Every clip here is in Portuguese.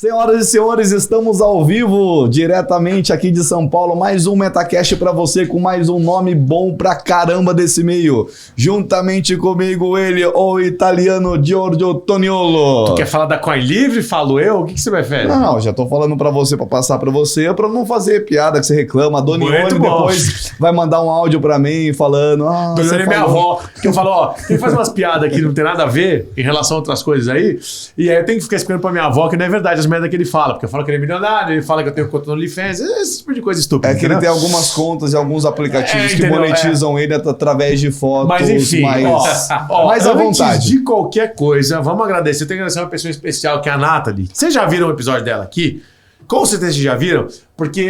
Senhoras e senhores, estamos ao vivo, diretamente aqui de São Paulo, mais um Metacast para você, com mais um nome bom pra caramba desse meio. Juntamente comigo ele, o italiano Giorgio Toniolo. Tu quer falar da Coin Livre? Falo eu? O que você prefere? Não, já tô falando pra você, pra passar pra você, pra não fazer piada que você reclama. A Donione depois vai mandar um áudio pra mim falando... Donione é minha avó, que eu falo, ó, tem que fazer umas piadas que não tem nada a ver em relação a outras coisas aí, e aí eu tenho que ficar explicando pra minha avó que não é verdade as merda que ele fala, porque eu falo que ele é milionário, ele fala que eu tenho conta no OnlyFans, esse tipo de coisa estúpida. É que ele tem algumas contas e alguns aplicativos que monetizam ele através de fotos. Mas enfim, mais à vontade. Antes de qualquer coisa, vamos agradecer. Eu tenho que agradecer uma pessoa especial, que é a Nathalie. Vocês já viram o episódio dela aqui? Com certeza vocês já viram, porque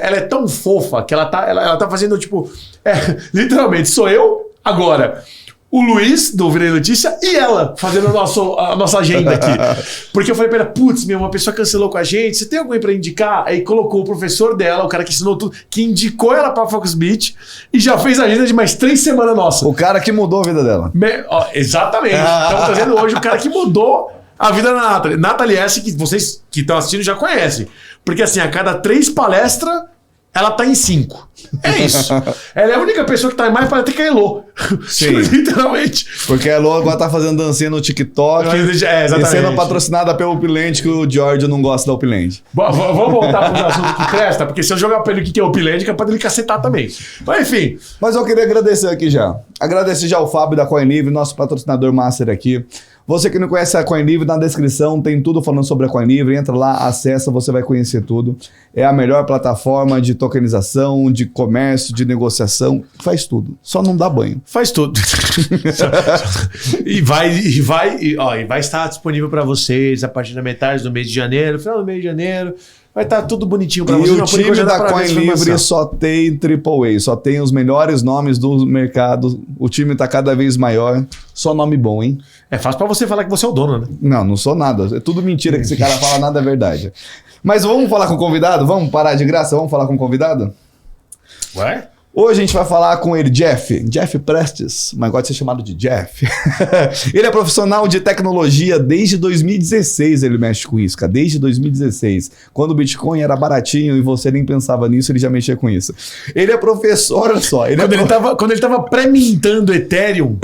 ela é tão fofa que ela tá fazendo, tipo, literalmente, sou eu agora, o Luiz, do Virei Notícia, e ela, fazendo a nossa agenda aqui. Porque eu falei pra ela, putz, uma pessoa cancelou com a gente, você tem alguém pra indicar? Aí colocou o professor dela, o cara que ensinou tudo, que indicou ela pra Foxbit, e já fez a agenda de mais 3 semanas nossa. O cara que mudou a vida dela. Exatamente. Estamos trazendo hoje o cara que mudou a vida da Nathalie. Nathalie essa que vocês que estão assistindo já conhecem. Porque assim, a cada 3 palestras, ela tá em 5. É isso. Ela é a única pessoa que tá em mais palestras que a Elo. Sim. Literalmente. Porque a Elo agora tá fazendo dancinha no TikTok e sendo patrocinada pelo Upland, que o Giorgio não gosta da Upland. Vamos voltar pro assunto que presta, porque se eu jogar pra ele o que é Upland, é pra ele cacetar também. Mas enfim. Mas eu queria agradecer aqui já. Agradecer já o Fábio da Coin Livre, nosso patrocinador master aqui. Você que não conhece a Coin Livre, na descrição tem tudo falando sobre a Coin Livre. Entra lá, acessa, você vai conhecer tudo. É a melhor plataforma de tokenização, de comércio, de negociação. Faz tudo. Só não dá banho. Faz tudo. e vai estar disponível para vocês a partir da metade do mês de janeiro, final do mês de janeiro. Vai estar tudo bonitinho para vocês. E o time da Coin Livre só tem AAA, só tem os melhores nomes do mercado. O time tá cada vez maior. Só nome bom, hein? É fácil para você falar que você é o dono, né? Não sou nada. É tudo mentira que esse cara fala, nada é verdade. Mas vamos falar com o convidado? Vamos parar de graça? Vamos falar com o convidado? Ué? Hoje a gente vai falar com ele, Jeff Prestes, mas gosta de ser chamado de Jeff. Ele é profissional de tecnologia desde 2016, ele mexe com isso, cara, desde 2016. Quando o Bitcoin era baratinho e você nem pensava nisso, ele já mexia com isso. Ele é professor, olha só. Quando ele tava pré-mintando Ethereum,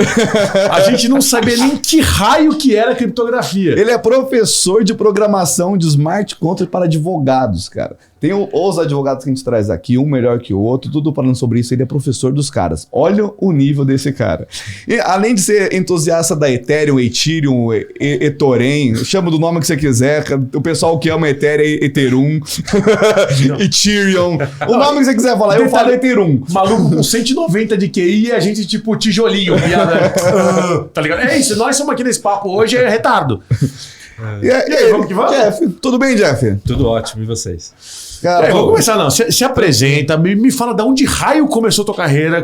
a gente não sabia nem que raio que era criptografia. Ele é professor de programação de smart contract para advogados, cara. Tem os advogados que a gente traz aqui, um melhor que o outro, tudo falando sobre isso. Ele é professor dos caras. Olha o nível desse cara. E, além de ser entusiasta da Ethereum, Ethereum, chama do nome que você quiser. O pessoal que ama Ethereum é Ethereum, Ethereum. O nome que você quiser falar, eu falo Ethereum. Maluco com 190 de QI e a gente tipo tijolinho. Tá ligado? É isso, nós somos aqui nesse papo hoje, é retardo. E aí, vamos que vamos? Jeff, tudo bem, Jeff? Tudo ótimo, e vocês? Cara, vamos começar não. Se apresenta, me fala de onde raio começou tua carreira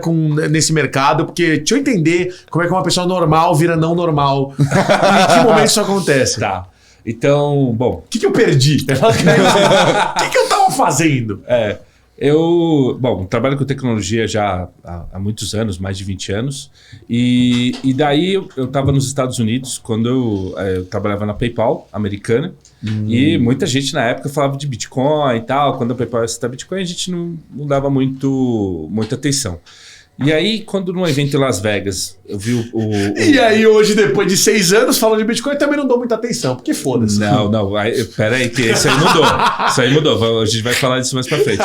nesse mercado, porque deixa eu entender como é que uma pessoa normal vira não normal. E em que momento isso acontece? Tá. Então, bom... O que eu perdi? O que eu tava fazendo? Eu trabalho com tecnologia já há muitos anos, mais de 20 anos. E daí eu estava nos Estados Unidos, quando eu trabalhava na PayPal, americana. E muita gente na época falava de Bitcoin e tal. Quando a PayPal ia citar Bitcoin, a gente não dava muita atenção. E aí, quando num evento em Las Vegas, eu vi E aí, hoje, depois de 6 anos, falando de Bitcoin, eu também não dou muita atenção, porque foda-se. Não, peraí, que isso aí mudou. Isso aí mudou, a gente vai falar disso mais pra frente.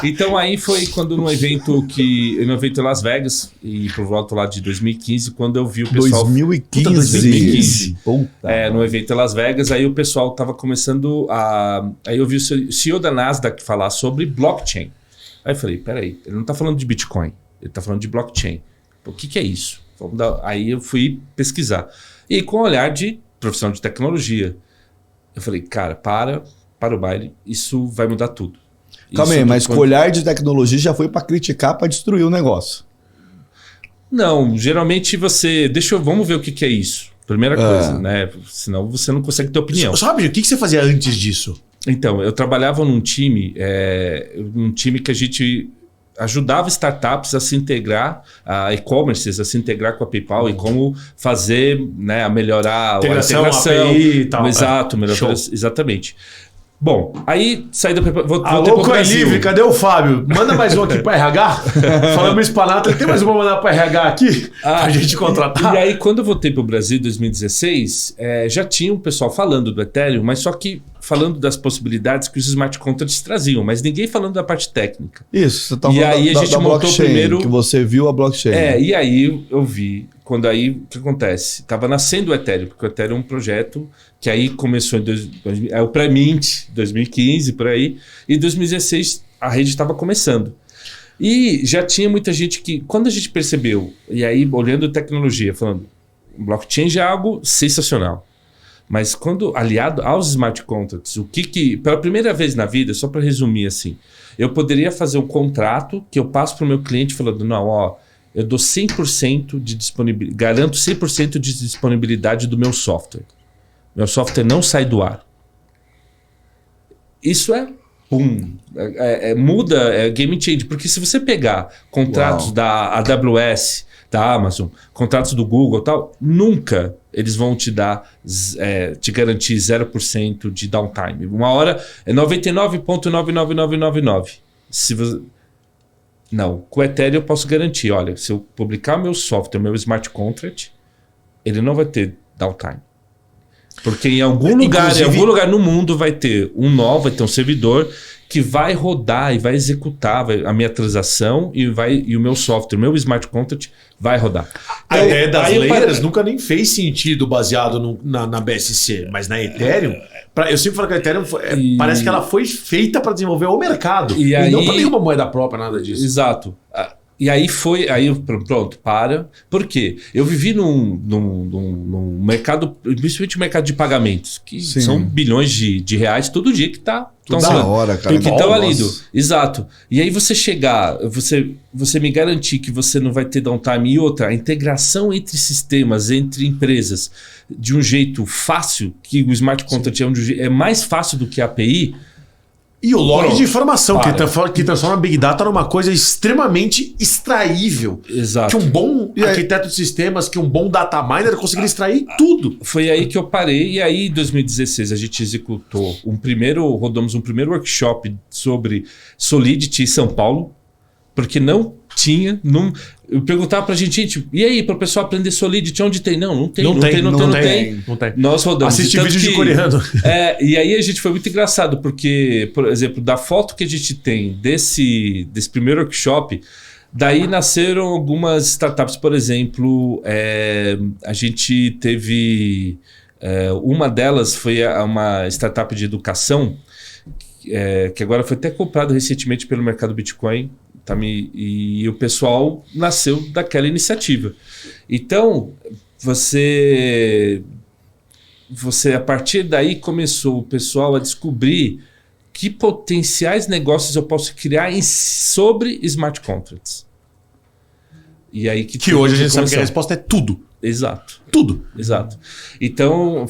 Então aí foi quando num evento em Las Vegas, e por volta lá de 2015, quando eu vi o pessoal... 2015? No evento em Las Vegas, aí o pessoal tava começando a... Aí eu vi o CEO da Nasdaq falar sobre blockchain. Aí eu falei, peraí, ele não tá falando de Bitcoin. Ele está falando de blockchain. O que é isso? Aí eu fui pesquisar. E com o olhar de profissional de tecnologia. Eu falei, cara, para o baile, isso vai mudar tudo. Calma aí, mas com o olhar de tecnologia já foi para criticar, para destruir o negócio. Não, geralmente vamos ver o que é isso. Primeira coisa, né? Senão você não consegue ter opinião. Sabe, o que você fazia antes disso? Então, eu trabalhava num time que a gente... ajudava startups a se integrar, a e-commerces a se integrar com a PayPal e como fazer, né, a melhorar a integração, API e tal. Exato, exatamente. Bom, aí saí da PayPal. Alô, Coelivre, cadê o Fábio? Manda mais um aqui para RH. Falando isso para Nata, tem mais um para mandar para RH aqui? Pra gente contratar. E aí, quando eu voltei para o Brasil em 2016, já tinha um pessoal falando do Ethereum, mas só que falando das possibilidades que os smart contracts traziam, mas ninguém falando da parte técnica. Isso, você tá falando aí a gente montou primeiro que você viu a blockchain. E aí eu vi, quando aí o que acontece? Tava nascendo o Ethereum, porque o Ethereum é um projeto que aí começou em o pré-mint, 2015, por aí, e em 2016 a rede estava começando. E já tinha muita gente que, quando a gente percebeu, e aí olhando tecnologia, falando, blockchain já é algo sensacional. Mas quando aliado aos smart contracts, o que pela primeira vez na vida, só para resumir assim, eu poderia fazer um contrato que eu passo para o meu cliente falando, não, ó, eu dou 100% de disponibilidade, garanto 100% de disponibilidade do meu software. Meu software não sai do ar. Isso muda, é game change, porque se você pegar contratos da AWS, da Amazon, contratos do Google e tal, nunca eles vão te dar, te garantir 0% de downtime. Uma hora é 99,99999. Não, com o Ethereum eu posso garantir, olha, se eu publicar meu software, meu smart contract, ele não vai ter downtime. Porque em algum lugar no mundo vai ter vai ter um servidor que vai rodar e vai executar a minha transação e o meu software, o meu smart contract vai rodar. A ideia das layers nunca nem fez sentido baseado na BSC, mas na Ethereum, eu sempre falo que a Ethereum parece que ela foi feita para desenvolver o mercado e não para nenhuma moeda própria, nada disso. Exato. E aí pronto, para. Por quê? Eu vivi num mercado, principalmente o mercado de pagamentos, que são bilhões de reais todo dia que tá. Da hora, cara. Que estão ali. Exato. E aí você chegar, você me garantir que você não vai ter downtime e outra, a integração entre sistemas, entre empresas, de um jeito fácil, que o smart contract é mais fácil do que a API. E o log de informação, que transforma a Big Data numa coisa extremamente extraível. Exato. Que um bom arquiteto de sistemas, que um bom data miner conseguiria extrair tudo. Foi aí que eu parei. E aí, em 2016, a gente executou rodamos um primeiro workshop sobre Solidity em São Paulo, porque não tinha... Eu perguntava pra gente, e aí, para o pessoal aprender Solidity, onde tem? Não tem. Nós rodamos. Assiste vídeo de coreano. E aí a gente foi muito engraçado, porque, por exemplo, da foto que a gente tem desse primeiro workshop, daí nasceram algumas startups, por exemplo, a gente teve... uma delas foi uma startup de educação, que agora foi até comprado recentemente pelo mercado Bitcoin, e o pessoal nasceu daquela iniciativa. Então, você a partir daí começou o pessoal a descobrir que potenciais negócios eu posso criar sobre smart contracts. E aí que hoje a gente sabe que a resposta é tudo. Exato. Tudo. Exato. Então,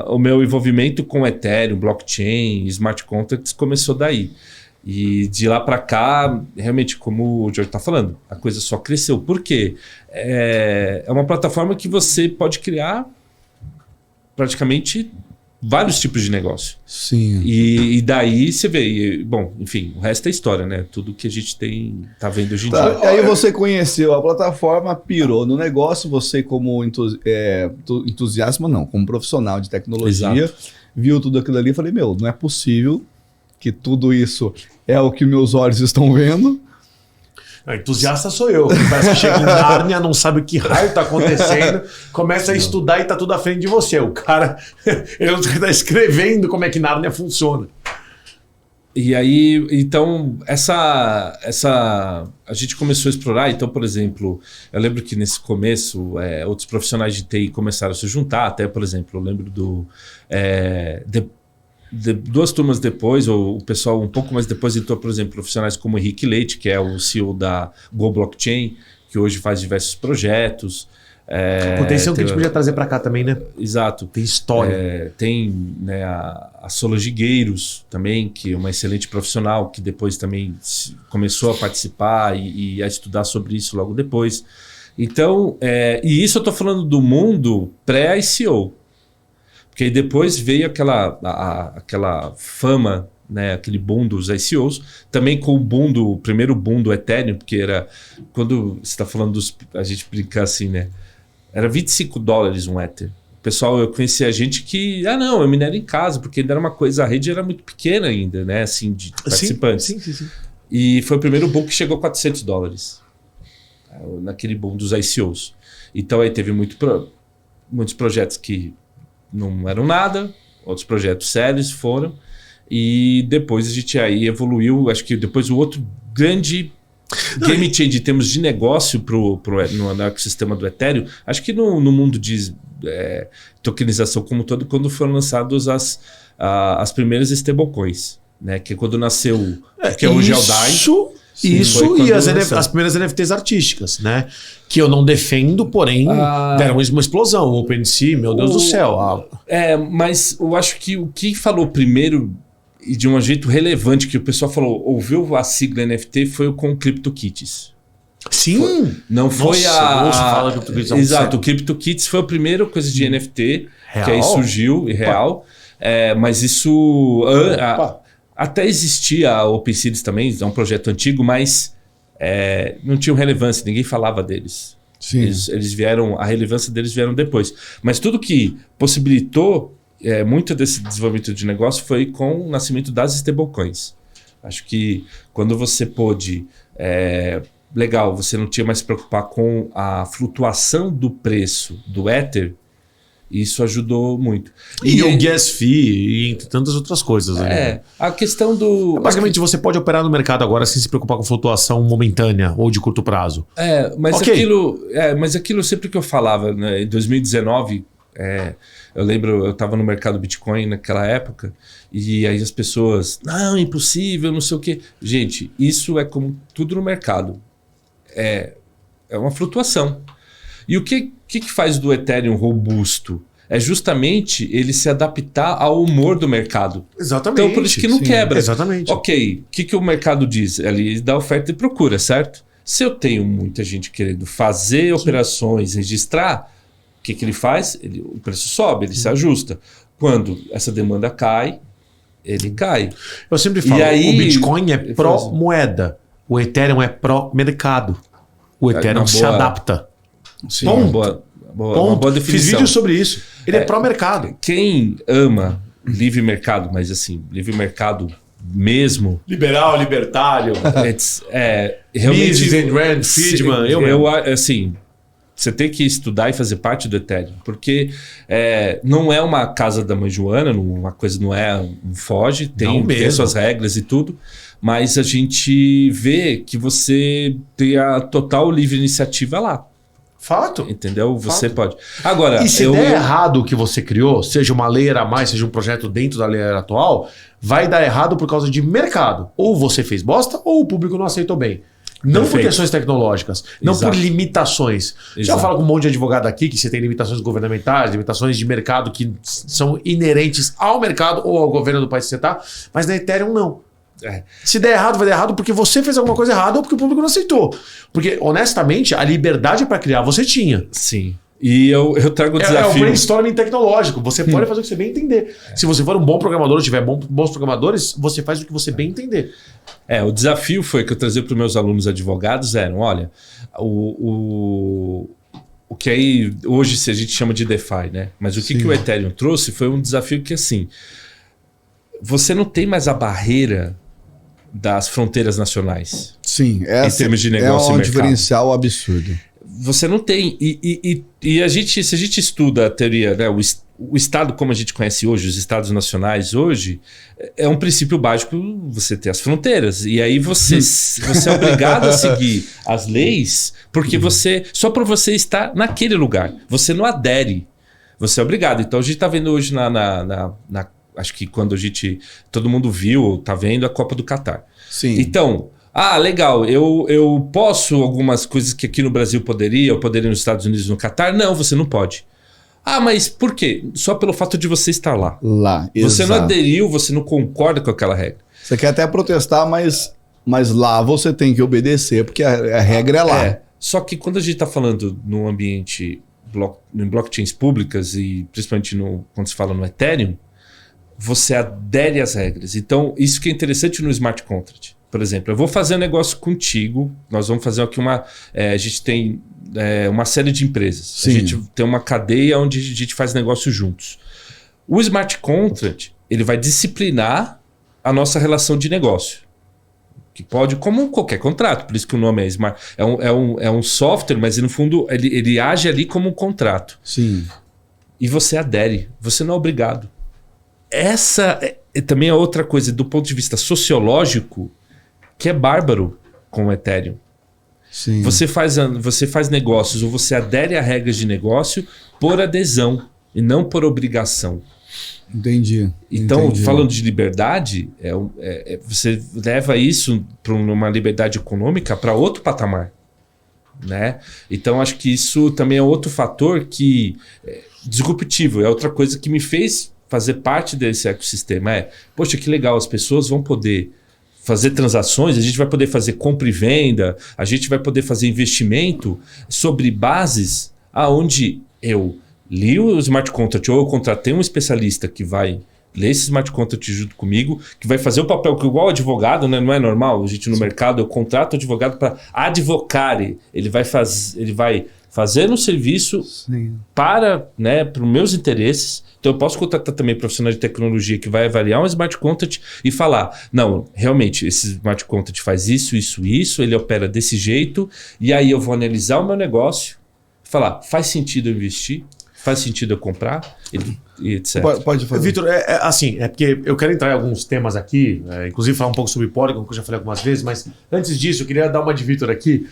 o meu envolvimento com Ethereum, blockchain, smart contracts começou daí. E de lá para cá, realmente, como o Jorge está falando, a coisa só cresceu. Por quê? É uma plataforma que você pode criar praticamente vários tipos de negócio. Sim. E daí você vê... Bom, enfim, o resto é história, né? Tudo que a gente tá vendo hoje em dia. Aí você conheceu a plataforma, pirou no negócio, você como entusiasta, não, como profissional de tecnologia, viu tudo aquilo ali e falei, não é possível que tudo isso é o que meus olhos estão vendo. Entusiasta sou eu. Parece que chega em Nárnia, não sabe o que raio está acontecendo, começa a estudar e está tudo à frente de você. O cara ele está escrevendo como é que Nárnia funciona. E aí, então, a gente começou a explorar. Então, por exemplo, eu lembro que nesse começo, outros profissionais de TI começaram a se juntar. Até, por exemplo, eu lembro duas turmas depois, ou o pessoal um pouco mais depois entrou, por exemplo, profissionais como Henrique Leite, que é o CEO da Go Blockchain, que hoje faz diversos projetos. Esse é um que a gente podia trazer para cá também, né? Exato. Tem história. Tem, né, a Solange Gueiros também, que é uma excelente profissional, que depois também começou a participar e a estudar sobre isso logo depois. Então, e isso eu estou falando do mundo pré-ICO. Porque aí depois veio aquela fama, né, aquele boom dos ICOs, também com o primeiro boom do Ethereum, porque era, quando você está falando a gente brincar assim, né, era $25 um Ether. Pessoal, eu conhecia gente que, não, eu minero em casa, porque ainda era uma coisa, a rede era muito pequena ainda, né, assim, de participantes. Sim. E foi o primeiro boom que chegou a $400, naquele boom dos ICOs. Então aí teve muitos projetos que não eram nada, outros projetos sérios foram, e depois a gente aí evoluiu, acho que depois o outro grande game change em termos de negócio no ecossistema do Ethereum, acho que no mundo de tokenização como todo, quando foram lançados as primeiras stablecoins, né? Que é quando nasceu, que é hoje é o DAI. Isso e as primeiras NFTs artísticas, né? Que eu não defendo, porém deram uma explosão. O OpenSea, meu Deus do céu. Mas eu acho que o que falou primeiro e de um jeito relevante que o pessoal falou, ouviu a sigla NFT, foi com o CryptoKitties. Sim! Não foi fala que o CryptoKitties Exato, o CryptoKitties foi a primeira coisa de NFT real? Que aí surgiu, real. Mas isso... Até existia a OpenSeeds também, é um projeto antigo, mas não tinham relevância, ninguém falava deles. Sim. Eles vieram, a relevância deles vieram depois. Mas tudo que possibilitou muito desse desenvolvimento de negócio foi com o nascimento das stablecoins. Acho que quando você pôde... legal, você não tinha mais se preocupar com a flutuação do preço do Ether, isso ajudou muito. E o gas fee, e entre tantas outras coisas. Né? A questão do... Basicamente, você pode operar no mercado agora sem se preocupar com flutuação momentânea ou de curto prazo. Mas aquilo sempre que eu falava, né, em 2019, eu lembro, eu estava no mercado Bitcoin naquela época, e aí as pessoas, não, impossível, não sei o quê. Gente, isso é como tudo no mercado. É uma flutuação. E o que faz do Ethereum robusto? É justamente ele se adaptar ao humor do mercado. Exatamente. Então, por isso que não quebra. Exatamente. Ok, o que o mercado diz? Ele dá oferta e procura, certo? Se eu tenho muita gente querendo fazer operações, registrar, o que ele faz? O preço sobe, ele se ajusta. Quando essa demanda cai, ele cai. Eu sempre falo, o Bitcoin é pró-moeda. O Ethereum é pró-mercado. O Ethereum se adapta. Sim, uma boa definição. Fiz vídeo sobre isso. Ele é pró-mercado. Quem ama livre mercado, mas assim, livre mercado mesmo... Liberal, libertário. Realmente... Mises and Rand, Friedman, assim, você tem que estudar e fazer parte do Ethereum, porque não é uma casa da mãe Joana, uma coisa não é um foge, tem suas regras e tudo, mas a gente vê que você tem a total livre iniciativa lá. Fato. Entendeu? Você pode. Agora, e se der errado o que você criou, seja uma layer a mais, seja um projeto dentro da layer atual, vai dar errado por causa de mercado. Ou você fez bosta, ou o público não aceitou bem. Não por questões tecnológicas, não por limitações. Já falo com um monte de advogado aqui que você tem limitações governamentais, limitações de mercado que são inerentes ao mercado ou ao governo do país que você está, mas na Ethereum não. Se der errado, vai dar errado porque você fez alguma coisa errada ou porque o público não aceitou. Porque, honestamente, a liberdade para criar você tinha. Sim. E eu trago o desafio. É o brainstorming tecnológico. Você pode fazer o que você bem entender. Se você for um bom programador ou tiver bons programadores, você faz o que você bem entender. O desafio foi que eu trazia para os meus alunos advogados olha, o que aí hoje a gente chama de DeFi, né? Mas o que o Ethereum trouxe foi um desafio que, assim, você não tem mais a barreira das fronteiras nacionais. Sim, em termos de negócio é um diferencial absurdo. Você não tem. E se a gente estuda a teoria, né, o Estado como a gente conhece hoje, os Estados nacionais hoje, é um princípio básico você ter as fronteiras. E aí você é obrigado a seguir as leis, porque só para você estar naquele lugar. Você não adere. Você é obrigado. Então a gente está vendo hoje acho que quando todo mundo viu, está vendo a Copa do Catar. Sim. Então, legal, eu posso algumas coisas que aqui no Brasil eu poderia nos Estados Unidos, no Catar? Não, você não pode. Mas por quê? Só pelo fato de você estar lá. Você não aderiu, você não concorda com aquela regra. Você quer até protestar, mas lá você tem que obedecer, porque a regra é lá. Só que quando a gente está falando num ambiente em blockchains públicas e principalmente quando se fala no Ethereum, você adere às regras. Então, isso que é interessante no smart contract. Por exemplo, eu vou fazer um negócio contigo, nós vamos fazer aqui a gente tem uma série de empresas. Sim. A gente tem uma cadeia onde a gente faz negócio juntos. O smart contract, ele vai disciplinar a nossa relação de negócio. Que pode, como qualquer contrato, por isso que o nome é smart. É um software, mas no fundo ele age ali como um contrato. Sim. E você adere, você não é obrigado. Essa também é outra coisa do ponto de vista sociológico que é bárbaro com o Ethereum. Sim. Você faz negócios ou você adere a regras de negócio por adesão e não por obrigação. Entendi. Então, falando de liberdade, você leva isso para uma liberdade econômica para outro patamar. Né? Então, acho que isso também é outro fator que disruptivo. É outra coisa que me fez fazer parte desse ecossistema. Poxa, que legal, as pessoas vão poder fazer transações, a gente vai poder fazer compra e venda, a gente vai poder fazer investimento sobre bases aonde eu li o smart contract ou eu contratei um especialista que vai ler esse smart contract junto comigo, que vai fazer o papel que igual advogado, né? Não é normal, a gente no mercado, eu contrato o advogado para advocare, ele vai fazer um serviço para os meus interesses. Então eu posso contratar também profissional de tecnologia que vai avaliar um smart contract e falar, não, realmente esse smart contract faz isso, ele opera desse jeito, e aí eu vou analisar o meu negócio, falar, faz sentido eu investir? Faz sentido eu comprar? E etc. Pode fazer. Vitor, porque eu quero entrar em alguns temas aqui, inclusive falar um pouco sobre Polygon, que eu já falei algumas vezes, mas antes disso eu queria dar uma de Vitor aqui.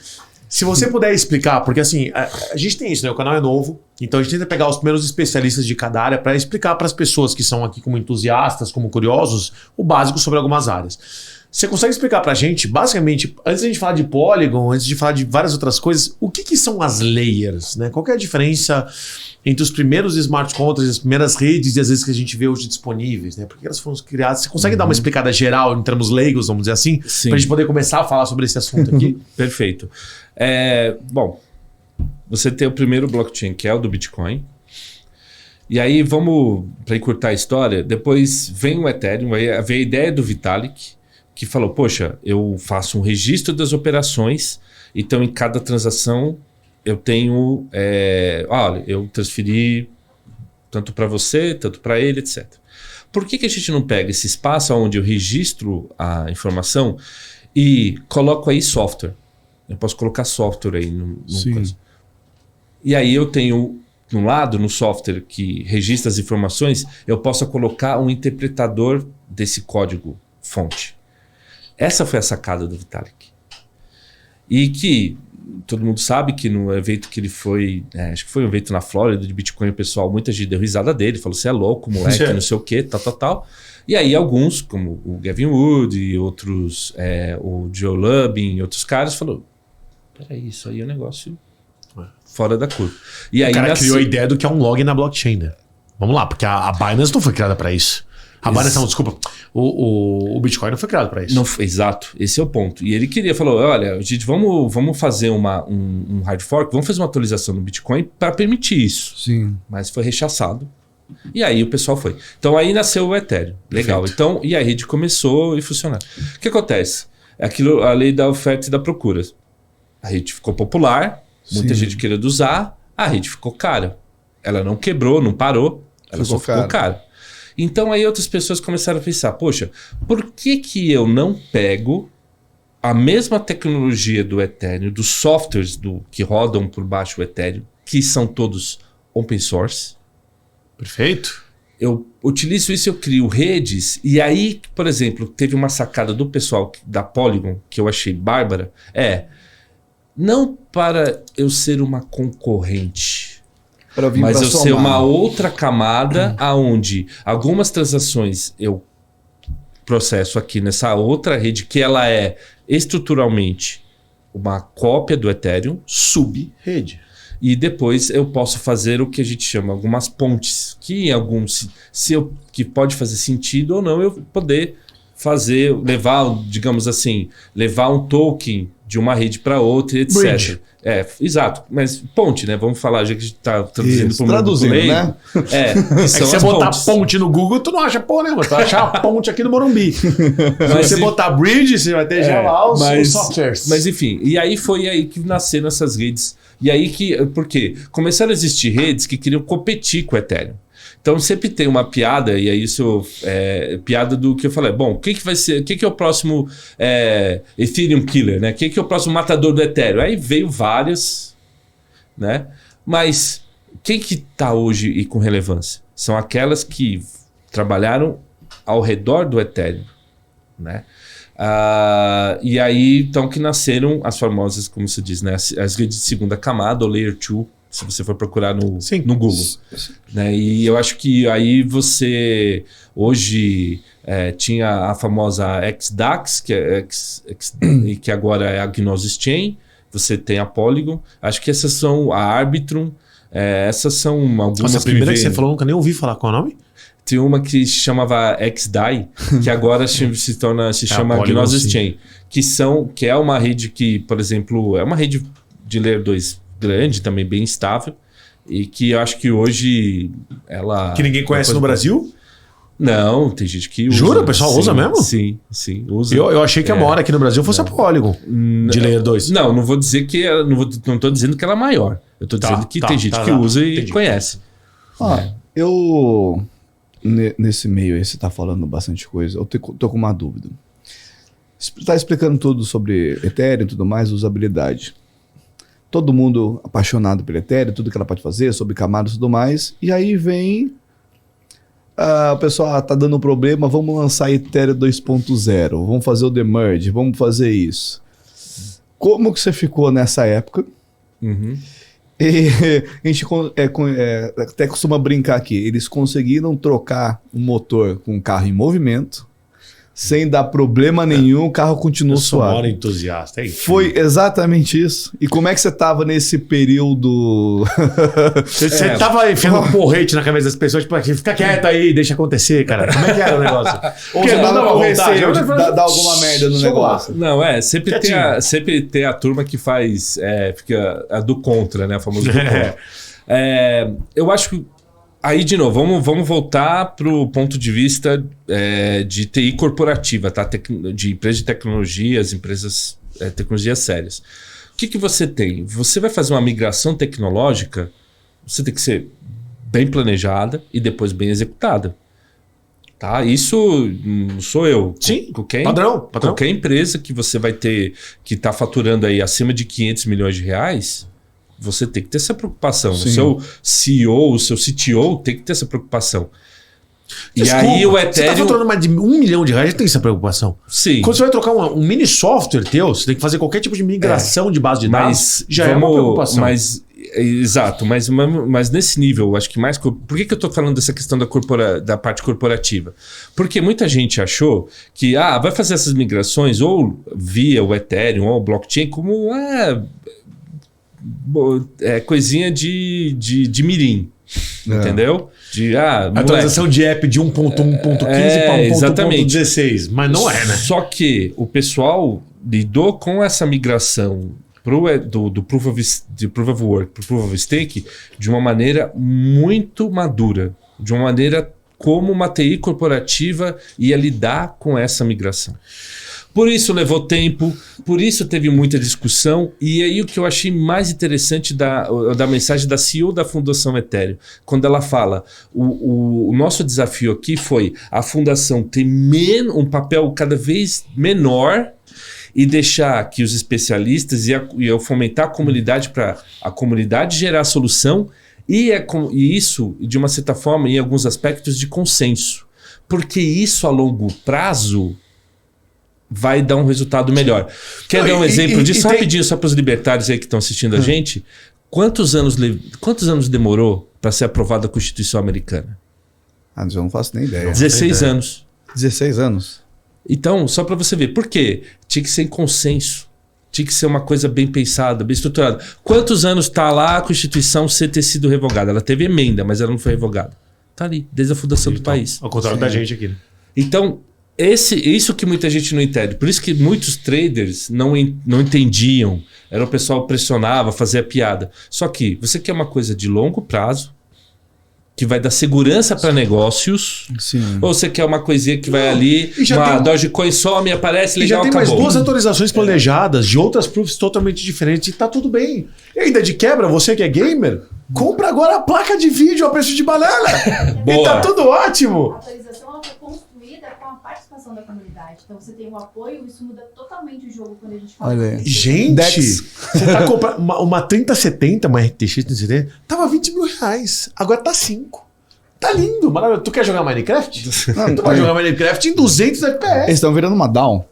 Se você puder explicar, porque assim, a gente tem isso, né? O canal é novo, então a gente tenta pegar os primeiros especialistas de cada área para explicar para as pessoas que são aqui como entusiastas, como curiosos, o básico sobre algumas áreas. Você consegue explicar para a gente, basicamente, antes de a gente falar de Polygon, antes de falar de várias outras coisas, o que são as layers, né? Qual que é a diferença entre os primeiros smart contracts, as primeiras redes e as vezes que a gente vê hoje disponíveis, né? Porque elas foram criadas. Você consegue dar uma explicada geral em termos leigos, vamos dizer assim? Para a gente poder começar a falar sobre esse assunto aqui? Perfeito. Bom, você tem o primeiro blockchain, que é o do Bitcoin. E aí, para encurtar a história, depois vem o Ethereum, vem a ideia do Vitalik, que falou, poxa, eu faço um registro das operações, então em cada transação eu tenho, olha, eu transferi tanto para você, tanto para ele, etc. Por que a gente não pega esse espaço onde eu registro a informação e coloco aí software? Eu posso colocar software aí no coisa. E aí eu tenho, de um lado, no software que registra as informações, eu posso colocar um interpretador desse código fonte. Essa foi a sacada do Vitalik. E que todo mundo sabe que no evento que ele foi, acho que foi um evento na Flórida de Bitcoin, o pessoal, muita gente deu risada dele, falou, você é louco, moleque, não sei o quê, tal. E aí alguns, como o Gavin Wood e outros, o Joe Lubin e outros caras, falou, peraí, isso aí é um negócio fora da curva. E aí o cara criou a ideia do que é um log na blockchain, né? Vamos lá, porque a Binance não foi criada para isso. A Binance não, desculpa. O Bitcoin não foi criado para isso. Não, exato, esse é o ponto. E ele falou, olha, gente, vamos fazer um hard fork, vamos fazer uma atualização no Bitcoin para permitir isso. Sim. Mas foi rechaçado. E aí o pessoal foi. Então aí nasceu o Ethereum. Legal. Perfeito. Então, e a rede começou a funcionar. O que acontece? A lei da oferta e da procura. A rede ficou popular, muita gente querendo usar, a rede ficou cara. Ela não quebrou, não parou, ela só ficou cara. Então aí outras pessoas começaram a pensar, poxa, por que eu não pego a mesma tecnologia do Ethereum, dos softwares que rodam por baixo do Ethereum, que são todos open source? Perfeito. Eu utilizo isso, eu crio redes, e aí, por exemplo, teve uma sacada do pessoal da Polygon, que eu achei bárbara, não para eu ser uma concorrente, mas eu ser uma outra camada aonde algumas transações eu processo aqui nessa outra rede que ela é estruturalmente uma cópia do Ethereum, Sub-rede. e depois eu posso fazer o que a gente chama algumas pontes, que em alguns que pode fazer sentido ou não eu poder levar, digamos assim, levar um token de uma rede para outra, etc. Bridge. Exato, mas ponte, né? Vamos falar, já que a gente está traduzindo para o traduzindo, né? Que Se são você as botar pontes. ponte no Google, tu não acha porra nenhuma. Tu vai achar a ponte aqui no Morumbi. Se você botar bridge, você vai ter já lá os softwares. Mas enfim, e aí foi aí que nasceram essas redes. E aí por quê? Começaram a existir redes que queriam competir com o Ethereum. Então sempre tem uma piada, e aí isso é piada do que eu falei. Bom, o que vai ser? O que é o próximo Ethereum Killer, né? O que é o próximo matador do Ethereum? Aí veio várias, né? Mas quem que tá hoje e com relevância? São aquelas que trabalharam ao redor do Ethereum, né? E aí então que nasceram as famosas, como se diz, né? As redes de segunda camada, ou Layer 2, se você for procurar no Google. Né? E eu acho que aí você hoje tinha a famosa XDAX, que agora é a Gnosis Chain. Você tem a Polygon. Acho que essas são a Arbitrum. Essas são algumas. Nossa, a primeira que você falou, eu nunca nem ouvi falar. Qual é o nome? Tem uma que se chamava XDAI, que agora se chama Gnosis Chain. Que é uma rede que, por exemplo, é uma rede de Layer 2 grande, também bem estável, e que eu acho que hoje ela... Que ninguém conhece no Brasil? Não, tem gente que usa. Jura? O pessoal usa mesmo? Sim, usa. Eu achei que a maior aqui no Brasil fosse a Polygon, de Layer 2. Não vou dizer que... Não tô dizendo que ela é maior. Eu tô dizendo que tem gente que usa e conhece. Eu... Nesse meio aí, você tá falando bastante coisa. Eu tô com uma dúvida. Tá explicando tudo sobre Ethereum e tudo mais, usabilidade. Todo mundo apaixonado pelo Ethereum, tudo que ela pode fazer, sobre camadas e tudo mais. E aí vem... o pessoal tá dando problema, vamos lançar Ethereum 2.0, vamos fazer o demerge, vamos fazer isso. Como que você ficou nessa época? Uhum. E a gente até costuma brincar aqui, eles conseguiram trocar o motor com um carro em movimento, sem dar problema nenhum, o carro continuou suave. Eu sou entusiasta. Foi exatamente isso. E como é que você tava nesse período? Você tava enfiando um porrete na cabeça das pessoas, tipo, fica quieto aí, deixa acontecer, cara. Como é que era o negócio? Ou você tava com receio de dar alguma merda no negócio? Não, sempre tem a turma que faz, fica a do contra, né? A famosa do contra. Eu acho que aí, de novo, vamos voltar para o ponto de vista de TI corporativa, tá? De empresas de tecnologias, empresas tecnologias sérias. O que você tem? Você vai fazer uma migração tecnológica, você tem que ser bem planejada e depois bem executada. Tá? Isso não sou eu. Sim, padrão. Qualquer empresa que você vai ter, que está faturando aí acima de 500 milhões de reais... Você tem que ter essa preocupação. Sim. O seu CEO, o seu CTO tem que ter essa preocupação. Desculpa, e aí o Ethereum... Você está faturando mais de R$1 milhão, já tem essa preocupação. Sim. Quando você vai trocar um mini software teu, você tem que fazer qualquer tipo de migração de base de dados. Já é uma preocupação. Exato, mas nesse nível, acho que mais... Por que eu estou falando dessa questão da parte corporativa? Porque muita gente achou que vai fazer essas migrações ou via o Ethereum ou o blockchain como... coisinha de mirim, entendeu? A transação de app de 1.1.15 para 1.1.16, mas não é, né? Só que o pessoal lidou com essa migração do Proof of Work para o Proof of Stake de uma maneira muito madura, de uma maneira como uma TI corporativa ia lidar com essa migração. Por isso levou tempo, por isso teve muita discussão. E aí o que eu achei mais interessante da mensagem da CEO da Fundação Ethereum, quando ela fala, o nosso desafio aqui foi a fundação ter um papel cada vez menor e deixar que os especialistas e eu fomentar a comunidade para a comunidade gerar a solução e isso, de uma certa forma, em alguns aspectos de consenso. Porque isso a longo prazo vai dar um resultado melhor. Quer dar um exemplo disso rapidinho, só para os libertários aí que estão assistindo a gente? Quantos anos demorou para ser aprovada a Constituição Americana? Eu não faço nem ideia. 16 anos. 16 anos? Então, só para você ver, por quê? Tinha que ser em consenso. Tinha que ser uma coisa bem pensada, bem estruturada. Quantos anos está lá a Constituição sem ter sido revogada? Ela teve emenda, mas ela não foi revogada. Está ali, desde a fundação do país. Ao contrário da gente aqui. Né? Então, isso que muita gente não entende. Por isso que muitos traders não entendiam. Era o pessoal pressionava, fazia piada. Só que você quer uma coisa de longo prazo, que vai dar segurança para negócios. Sim. Ou você quer uma coisinha que vai ali, uma Dogecoin some, aparece, legal, acabou. Já tem acabou. mais 2 atualizações planejadas de outras proofs totalmente diferentes e tá tudo bem. E ainda de quebra, você que é gamer, compra agora a placa de vídeo a preço de banana. E tá tudo ótimo. A atualização ela foi construída com a participação da comunidade. Então você tem o apoio, isso muda totalmente o jogo quando a gente fala. Olha aí. Gente, Dex. você tá comprando uma 3070, uma RTX 3070, tava 20 mil reais. Agora tá 5. Tá lindo, maravilhoso. Tu quer jogar Minecraft? Não, Tu vai jogar Minecraft em 200 FPS. Eles estão virando uma down.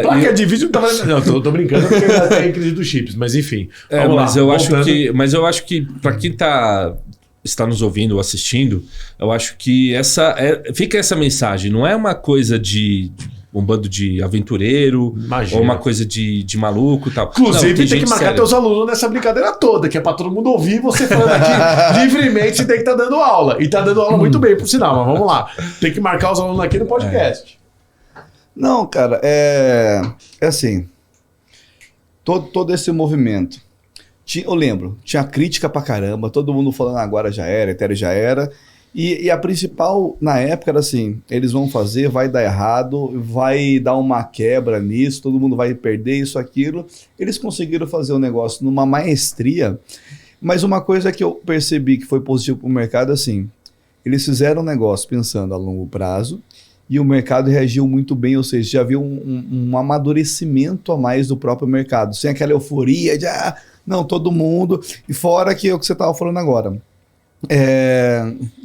Placa de vídeo não tá valendo. Não, tô brincando porque ainda tem crise dos chips, mas enfim. Vamos mas lá, eu acho que para quem está nos ouvindo ou assistindo, eu acho que fica essa mensagem. Não é uma coisa de um bando de aventureiro, Imagina. ou uma coisa de maluco e tal. Inclusive, Não, tem que gente marcar séria. teus alunos nessa brincadeira toda, que é pra todo mundo ouvir você falando aqui livremente, você tem que estar dando aula. E tá dando aula muito bem, por sinal, mas vamos lá. Tem que marcar os alunos aqui no podcast. Não, cara, é assim. Todo esse movimento. Eu lembro, tinha crítica pra caramba, todo mundo falando agora já era, Ethereum já era. E a principal, na época, era assim, eles vão fazer, vai dar errado, vai dar uma quebra nisso, todo mundo vai perder isso, aquilo. Eles conseguiram fazer o negócio numa maestria, mas uma coisa que eu percebi que foi positivo para o mercado, assim, eles fizeram o negócio pensando a longo prazo e o mercado reagiu muito bem, ou seja, já havia um amadurecimento a mais do próprio mercado, sem aquela euforia de, não, todo mundo, e fora que é o que você estava falando agora.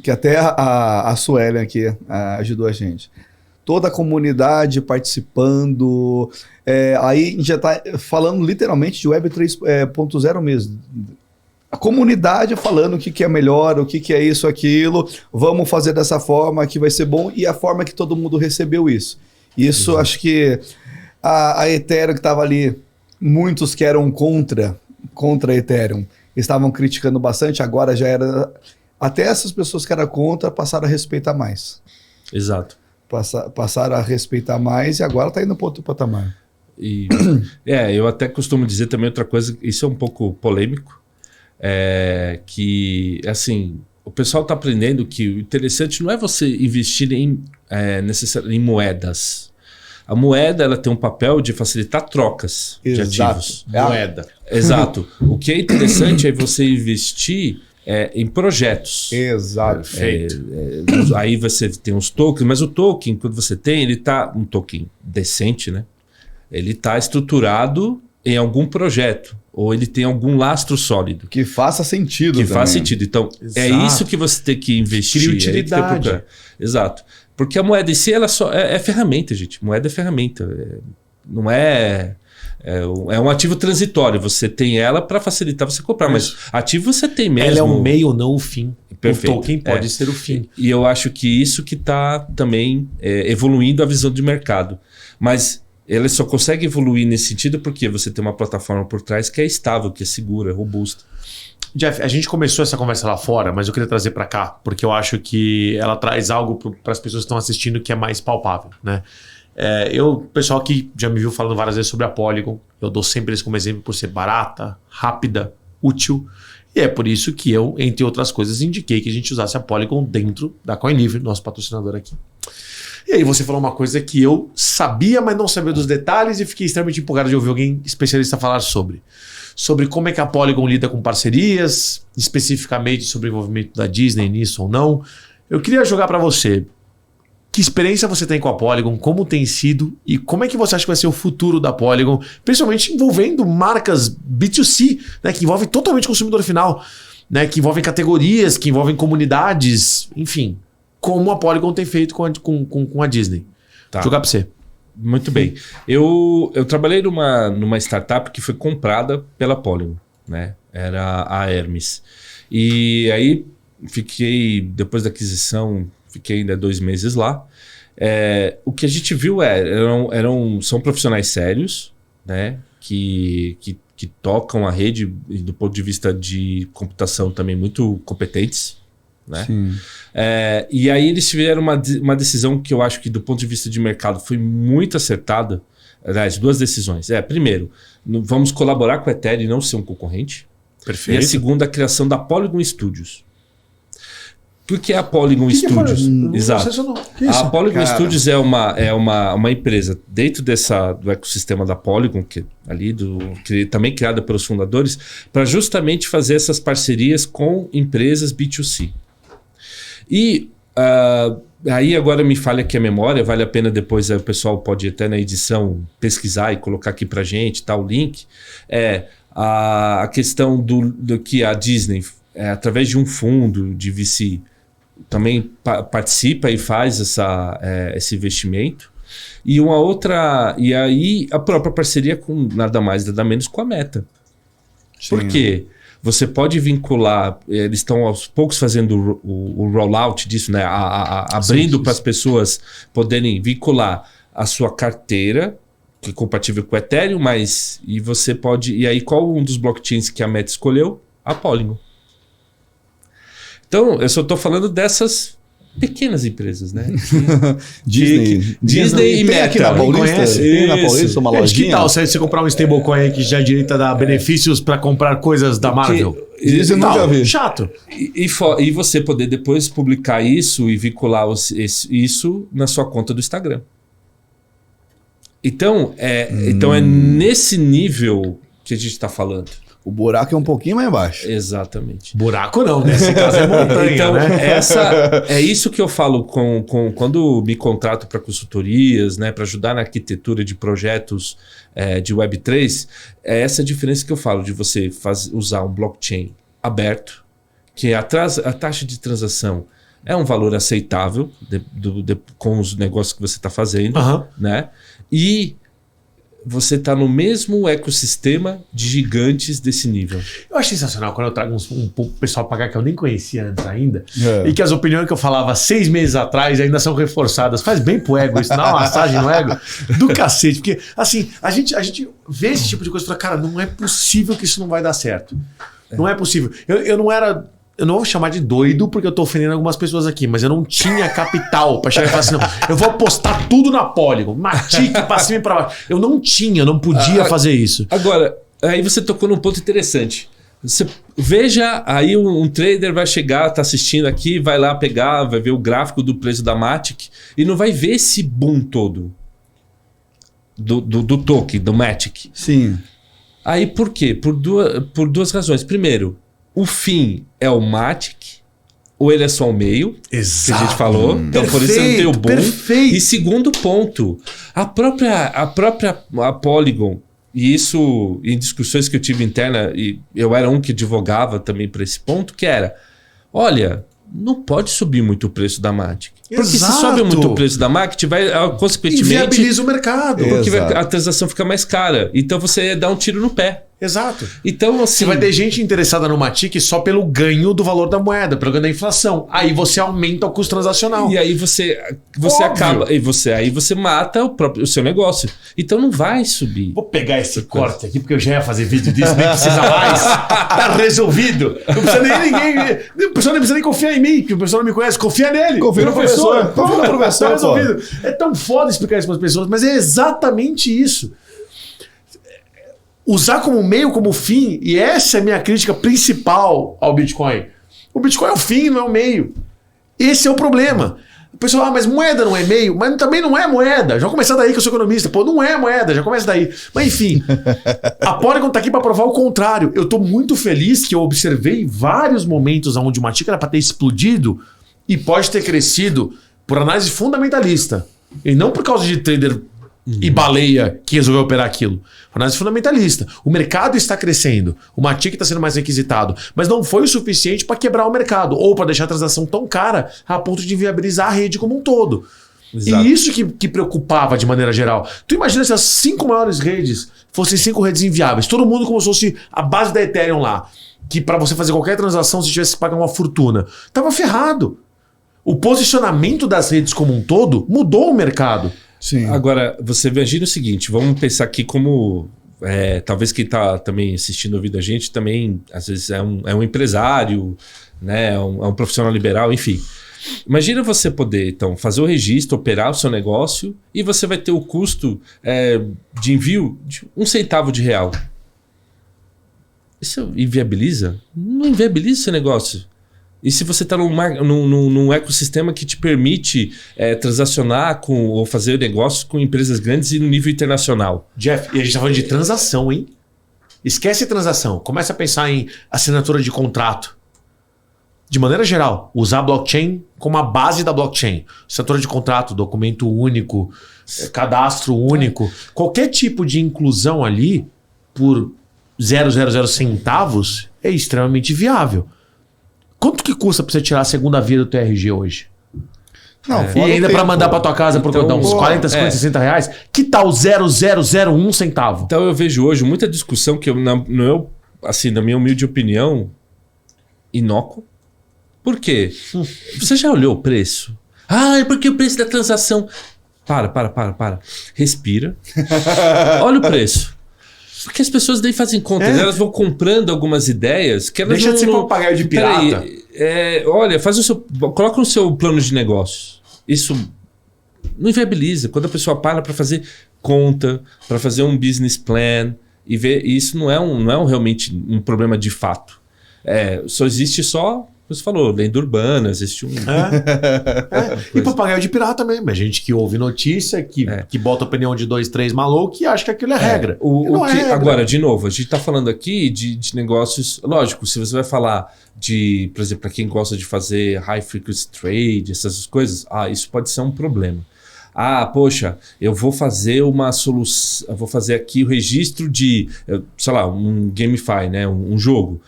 Que até a Suelen aqui ajudou a gente. Toda a comunidade participando. Aí a gente já está falando literalmente de Web 3.0 mesmo. A comunidade falando o que é melhor, o que é isso, aquilo. Vamos fazer dessa forma que vai ser bom. E a forma que todo mundo recebeu isso. Isso acho que a Ethereum que estava ali, muitos que eram contra a Ethereum, estavam criticando bastante, agora já era... Até essas pessoas que eram contra passaram a respeitar mais. Exato. Passaram a respeitar mais e agora está indo para outro patamar. Eu até costumo dizer também outra coisa, isso é um pouco polêmico, que, assim, o pessoal está aprendendo que o interessante não é você investir necessariamente em moedas. A moeda ela tem um papel de facilitar trocas de ativos. Moeda. Exato. O que é interessante é você investir em projetos. Exato. Aí você tem os tokens, mas o token, quando você tem, ele tá um token decente, né? Ele está estruturado em algum projeto, ou ele tem algum lastro sólido. Que faça sentido. Que faça sentido. Então, Exato. é isso que você tem que investir. Cria utilidade. Exato. Porque a moeda em si, ela só é ferramenta, gente. Moeda é ferramenta. Não é... É um ativo transitório. Você tem ela para facilitar você comprar. Mas ativo você tem mesmo. Ela é o meio, não o fim. Perfeito. O token pode ser o fim. E eu acho que isso que está também evoluindo a visão de mercado. Mas ela só consegue evoluir nesse sentido porque você tem uma plataforma por trás que é estável, que é segura, robusta. Jeff, a gente começou essa conversa lá fora, mas eu queria trazer para cá, porque eu acho que ela traz algo para as pessoas que estão assistindo que é mais palpável, né? O pessoal que já me viu falando várias vezes sobre a Polygon, eu dou sempre isso como exemplo por ser barata, rápida, útil, e é por isso que eu, entre outras coisas, indiquei que a gente usasse a Polygon dentro da CoinLivre, nosso patrocinador aqui. E aí você falou uma coisa que eu sabia, mas não sabia dos detalhes e fiquei extremamente empolgado de ouvir alguém especialista falar sobre como é que a Polygon lida com parcerias, especificamente sobre o envolvimento da Disney nisso ou não. Eu queria jogar para você, que experiência você tem com a Polygon, como tem sido e como é que você acha que vai ser o futuro da Polygon, principalmente envolvendo marcas B2C, né, que envolvem totalmente o consumidor final, né, que envolvem categorias, que envolvem comunidades, enfim, como a Polygon tem feito com a Disney. Tá. Jogar para você. Muito bem. Eu trabalhei numa startup que foi comprada pela Polygon, né? Era a Hermes. E aí fiquei, depois da aquisição, fiquei ainda 2 meses lá. o que a gente viu são profissionais sérios, né? Que tocam a rede e do ponto de vista de computação também muito competentes, né? E aí eles tiveram uma decisão que eu acho que do ponto de vista de mercado foi muito acertada. Aliás, 2 decisões. Primeiro, vamos colaborar com a Ethereum e não ser um concorrente. Perfeito. E a segunda, a criação da Polygon Studios. O que é a Polygon Studios? Exato. A Polygon Studios é uma empresa dentro do ecossistema da Polygon, que também criada pelos fundadores, para justamente fazer essas parcerias com empresas B2C. E aí agora me falha aqui a memória, vale a pena depois o pessoal pode até na edição pesquisar e colocar aqui para gente, tá, o link. A questão do que a Disney, através de um fundo de VC, também participa e faz esse investimento. E uma outra. E aí a própria parceria com nada mais, nada menos com a Meta. Por quê? Você pode vincular, eles estão aos poucos fazendo o rollout disso, né? Abrindo para as pessoas poderem vincular a sua carteira, que é compatível com o Ethereum, e você pode. E aí, qual um dos blockchains que a Meta escolheu? A Polygon. Então, eu só estou falando dessas pequenas empresas, né? Disney e Meta. Aqui na Paulista, na Paulista, uma lojinha. Que tal você comprar um stablecoin aí que já direita dá benefícios para comprar coisas da Marvel? Disney nunca vi. Chato. E você poder depois publicar isso e vincular isso na sua conta do Instagram. Então, é nesse nível que a gente está falando. O buraco é um pouquinho mais baixo. Exatamente. Buraco não, nesse caso é montanha, então, né? É isso que eu falo quando me contrato para consultorias, né, para ajudar na arquitetura de projetos de Web3, é essa diferença que eu falo de você usar um blockchain aberto, que a taxa de transação é um valor aceitável com os negócios que você está fazendo, né? E você está no mesmo ecossistema de gigantes desse nível. Eu acho sensacional quando eu trago um pessoal para cá que eu nem conhecia antes ainda, e que as opiniões que eu falava 6 meses atrás ainda são reforçadas. Faz bem pro ego isso, dá uma massagem no ego do cacete. Porque, assim, a gente vê esse tipo de coisa e fala, cara, não é possível que isso não vai dar certo. Não é possível. Eu não vou chamar de doido porque eu tô ofendendo algumas pessoas aqui, mas eu não tinha capital pra chegar e falar assim, não, eu vou apostar tudo na Polygon, Matic pra cima e pra baixo. Eu não podia fazer isso. Agora, aí você tocou num ponto interessante. Você veja, aí um trader vai chegar, tá assistindo aqui, vai lá pegar, vai ver o gráfico do preço da Matic e não vai ver esse boom todo do token, do Matic. Sim. Aí por quê? Por duas razões. Primeiro, o fim é o Matic, ou ele é só o meio, Exato. que a gente falou. Então, por isso não tem o boom. Perfeito. E segundo ponto, a própria Polygon, e isso em discussões que eu tive interna, e eu era um que advogava também para esse ponto, que era, olha, não pode subir muito o preço da Matic. Porque se sobe muito o preço da Matic, vai consequentemente... Inviabiliza o mercado. Porque a transação fica mais cara. Então você dá um tiro no pé. Exato. Então, assim, você vai ter gente interessada no Matic só pelo ganho do valor da moeda, pelo ganho da inflação. Aí você aumenta o custo transacional. E aí você acaba. Aí você mata o seu negócio. Então não vai subir. Vou pegar esse corte aqui, porque eu já ia fazer vídeo disso, nem precisa mais. Tá resolvido. Não precisa nem ninguém. O pessoal não precisa nem confiar em mim, porque o pessoal não me conhece. Confia nele. Confia no professor. Confia no professor. Tá resolvido. É tão foda explicar isso para as pessoas, mas é exatamente isso. Usar como meio, como fim, e essa é a minha crítica principal ao Bitcoin. O Bitcoin é o fim, não é o meio. Esse é o problema. O pessoal, mas moeda não é meio? Mas também não é moeda. Já começa daí que eu sou economista. Pô, não é moeda, já começa daí. Mas enfim, a Polygon tá aqui para provar o contrário. Eu tô muito feliz que eu observei vários momentos onde o Matic era para ter explodido e pode ter crescido por análise fundamentalista. E não por causa de trader e baleia que resolveu operar aquilo. Análise fundamentalista. O mercado está crescendo. O Matic está sendo mais requisitado. Mas não foi o suficiente para quebrar o mercado ou para deixar a transação tão cara a ponto de inviabilizar a rede como um todo. Exato. E isso que preocupava de maneira geral. Tu imagina se as 5 maiores redes fossem 5 redes inviáveis. Todo mundo como se fosse a base da Ethereum lá. Que para você fazer qualquer transação, se tivesse que pagar uma fortuna. Tava ferrado. O posicionamento das redes como um todo mudou o mercado. Sim. Agora, você imagina o seguinte, vamos pensar aqui como... talvez quem está também assistindo, ouvindo a gente, também, às vezes, é um empresário, né? É um profissional liberal, enfim. Imagina você poder, então, fazer o registro, operar o seu negócio e você vai ter o custo de envio de R$0,01 de Isso inviabiliza? Não inviabiliza esse negócio. E se você está num ecossistema que te permite transacionar ou fazer negócios com empresas grandes e no nível internacional? Jeff, e a gente está falando de transação, hein? Esquece transação. Começa a pensar em assinatura de contrato. De maneira geral, usar a blockchain como a base da blockchain. Assinatura de contrato, documento único, cadastro único. Qualquer tipo de inclusão ali, por 000 centavos, é extremamente viável. Quanto que custa para você tirar a segunda via do teu RG hoje? Não, E ainda para mandar para tua casa por Então, uns 40, 50, 60 reais? Que tal 0,001 centavo? Então eu vejo hoje muita discussão que, na minha humilde opinião, inócua. Por quê? Você já olhou o preço? É porque o preço da transação... Para. Respira. Olha o preço. Porque as pessoas daí fazem contas, elas vão comprando algumas ideias que elas Deixa de ser papagaio de pirata. Olha, coloca no seu plano de negócios. Isso não inviabiliza. Quando a pessoa para fazer conta, para fazer um business plan e ver, isso não é realmente um problema de fato. Só existe você falou, lenda urbana, existe um... E papagaio de pirata mesmo. É gente que ouve notícia, que bota a opinião de 2, 3 malucos e acha que aquilo é regra. Regra. Agora, de novo, a gente está falando aqui de negócios... Lógico, se você vai falar de, por exemplo, para quem gosta de fazer high frequency trade, essas coisas, isso pode ser um problema. Poxa, eu vou fazer uma solução... Eu vou fazer aqui o registro de, sei lá, um GameFi, né? Um jogo.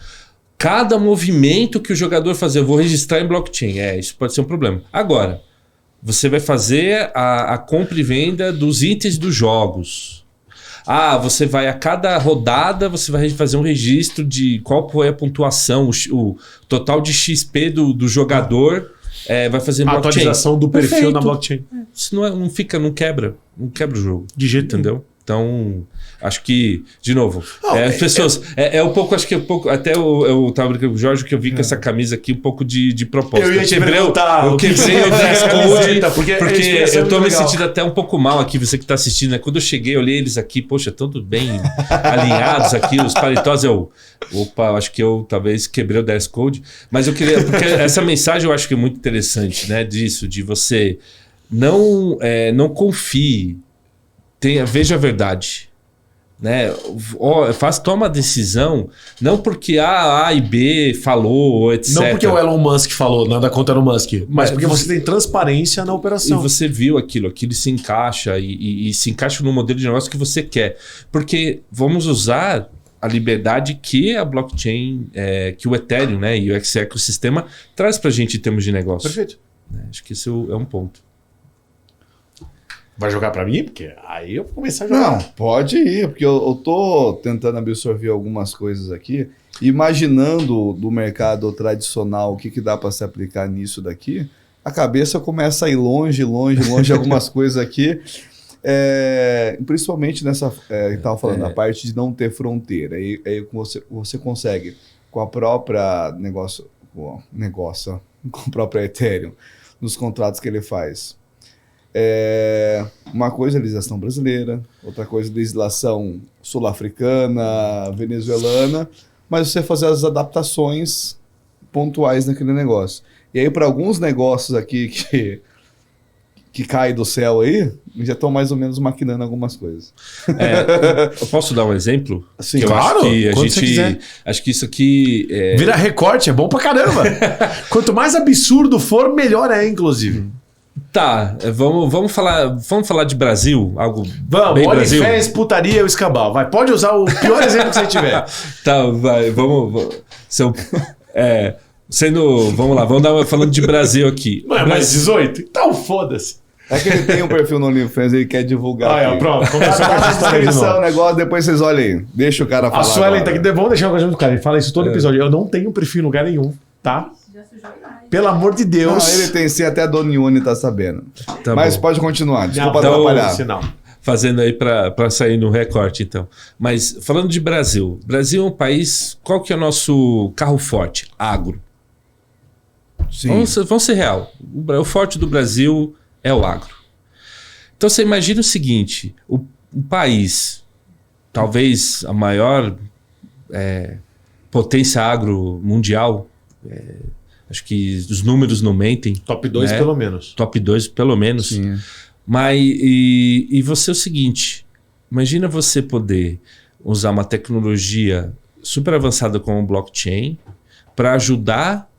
Cada movimento que o jogador fazer, eu vou registrar em blockchain. Isso pode ser um problema. Agora, você vai fazer a compra e venda dos itens dos jogos. Você vai, a cada rodada, você vai fazer um registro de qual foi a pontuação, o total de XP do jogador, vai fazer em blockchain. Atualização do perfil Perfeito. na blockchain. Isso não quebra o jogo. De jeito entendeu? Então, acho que, de novo, as pessoas. Acho que um pouco. Até eu tava brincando com o Jorge que eu vi com essa camisa aqui um pouco de propósito. Eu ia te perguntar. Eu quebrei o dress code, porque eu eu tô me sentindo até um pouco mal aqui, você que tá assistindo, né? Quando eu cheguei, eu olhei eles aqui, poxa, tudo bem alinhados aqui, os paletós, acho que eu talvez quebrei o dress code. Mas eu queria. Porque essa mensagem eu acho que é muito interessante, né? Disso, de você não confie. Veja a verdade, né? Toma a decisão, não porque A e B falou, etc. Não porque o Elon Musk falou, nada contra o Elon Musk, mas porque você tem transparência na operação. E você viu aquilo se encaixa e se encaixa no modelo de negócio que você quer. Porque vamos usar a liberdade que a blockchain, que o Ethereum, né, e o ecossistema traz pra gente em termos de negócio. Perfeito. Acho que isso é um ponto. Vai jogar pra mim? Porque aí eu vou começar a jogar. Não, pode ir, porque eu tô tentando absorver algumas coisas aqui, imaginando do mercado tradicional o que dá para se aplicar nisso daqui, a cabeça começa a ir longe algumas coisas aqui, principalmente nessa, que estava falando, a parte de não ter fronteira. Aí você consegue, com a própria com a própria Ethereum, nos contratos que ele faz. Uma coisa é a legislação brasileira, outra coisa é a legislação sul-africana, venezuelana, mas você fazer as adaptações pontuais naquele negócio. E aí, para alguns negócios aqui que caem do céu aí, já estão mais ou menos maquinando algumas coisas. Eu posso dar um exemplo? Sim, claro. Acho que isso aqui... Vira recorte, é bom pra caramba. Quanto mais absurdo for, melhor inclusive. Tá, vamos falar de Brasil, algo vamos, bem Brasil. OnlyFans, putaria e o escambau. Pode usar o pior exemplo que você tiver. Tá, vai, vamos falando de Brasil aqui. Não é mais 18? Então foda-se. É que ele tem um perfil no OnlyFans e quer divulgar. Pronto. Começa a descrição, o negócio, depois vocês olhem aí. Deixa o cara falar. A Suelen tá aqui, vamos deixar o coisa do cara. Ele fala isso todo episódio. Eu não tenho perfil em lugar nenhum, tá? Já sujou demais. Pelo amor de Deus. Não, ele tem sim, até a Dona Ione tá sabendo. Tá Mas bom. pode continuar, desculpa Então, atrapalhar. Sinal. Fazendo aí para sair no recorte, então. Mas falando de Brasil. Brasil é um país... Qual que é o nosso carro forte? Agro. Sim. Vamos ser real. O forte do Brasil é o agro. Então você imagina o seguinte. O país, talvez a maior potência agro mundial... acho que os números não mentem. Top 2 né? pelo menos. Top 2 pelo menos. Sim. Mas e você é o seguinte, imagina você poder usar uma tecnologia super avançada como o blockchain para ajudar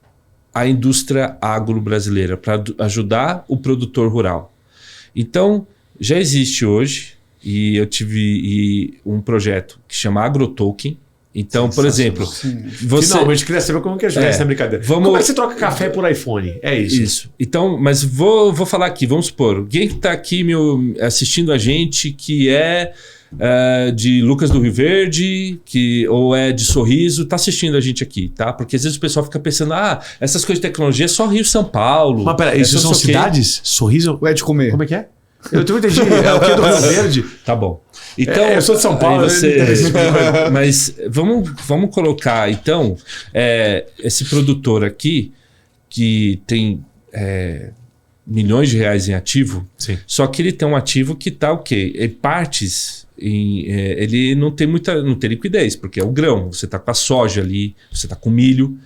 a indústria agro brasileira, para ajudar o produtor rural. Então, já existe hoje, e eu tive um projeto que chama AgroToken. Então, por exemplo, você... Finalmente, queria saber como que é essa brincadeira. Como é que você troca café por iPhone? É isso. Isso. Então, mas vou falar aqui, vamos supor, alguém que está aqui assistindo a gente que é de Lucas do Rio Verde, ou é de Sorriso, está assistindo a gente aqui, tá? Porque às vezes o pessoal fica pensando, essas coisas de tecnologia é só Rio e São Paulo. Mas pera, isso são cidades? Sorriso? Ou é de comer? Como é que é? Eu não entendi. É o que do Rio Verde? Tá bom. Então, eu sou de São Paulo. Mas vamos colocar, então, esse produtor aqui, que tem milhões de reais em ativo, Sim. só que ele tem um ativo que está o quê? Ele não tem liquidez, porque é o grão. Você está com a soja ali, você está com milho,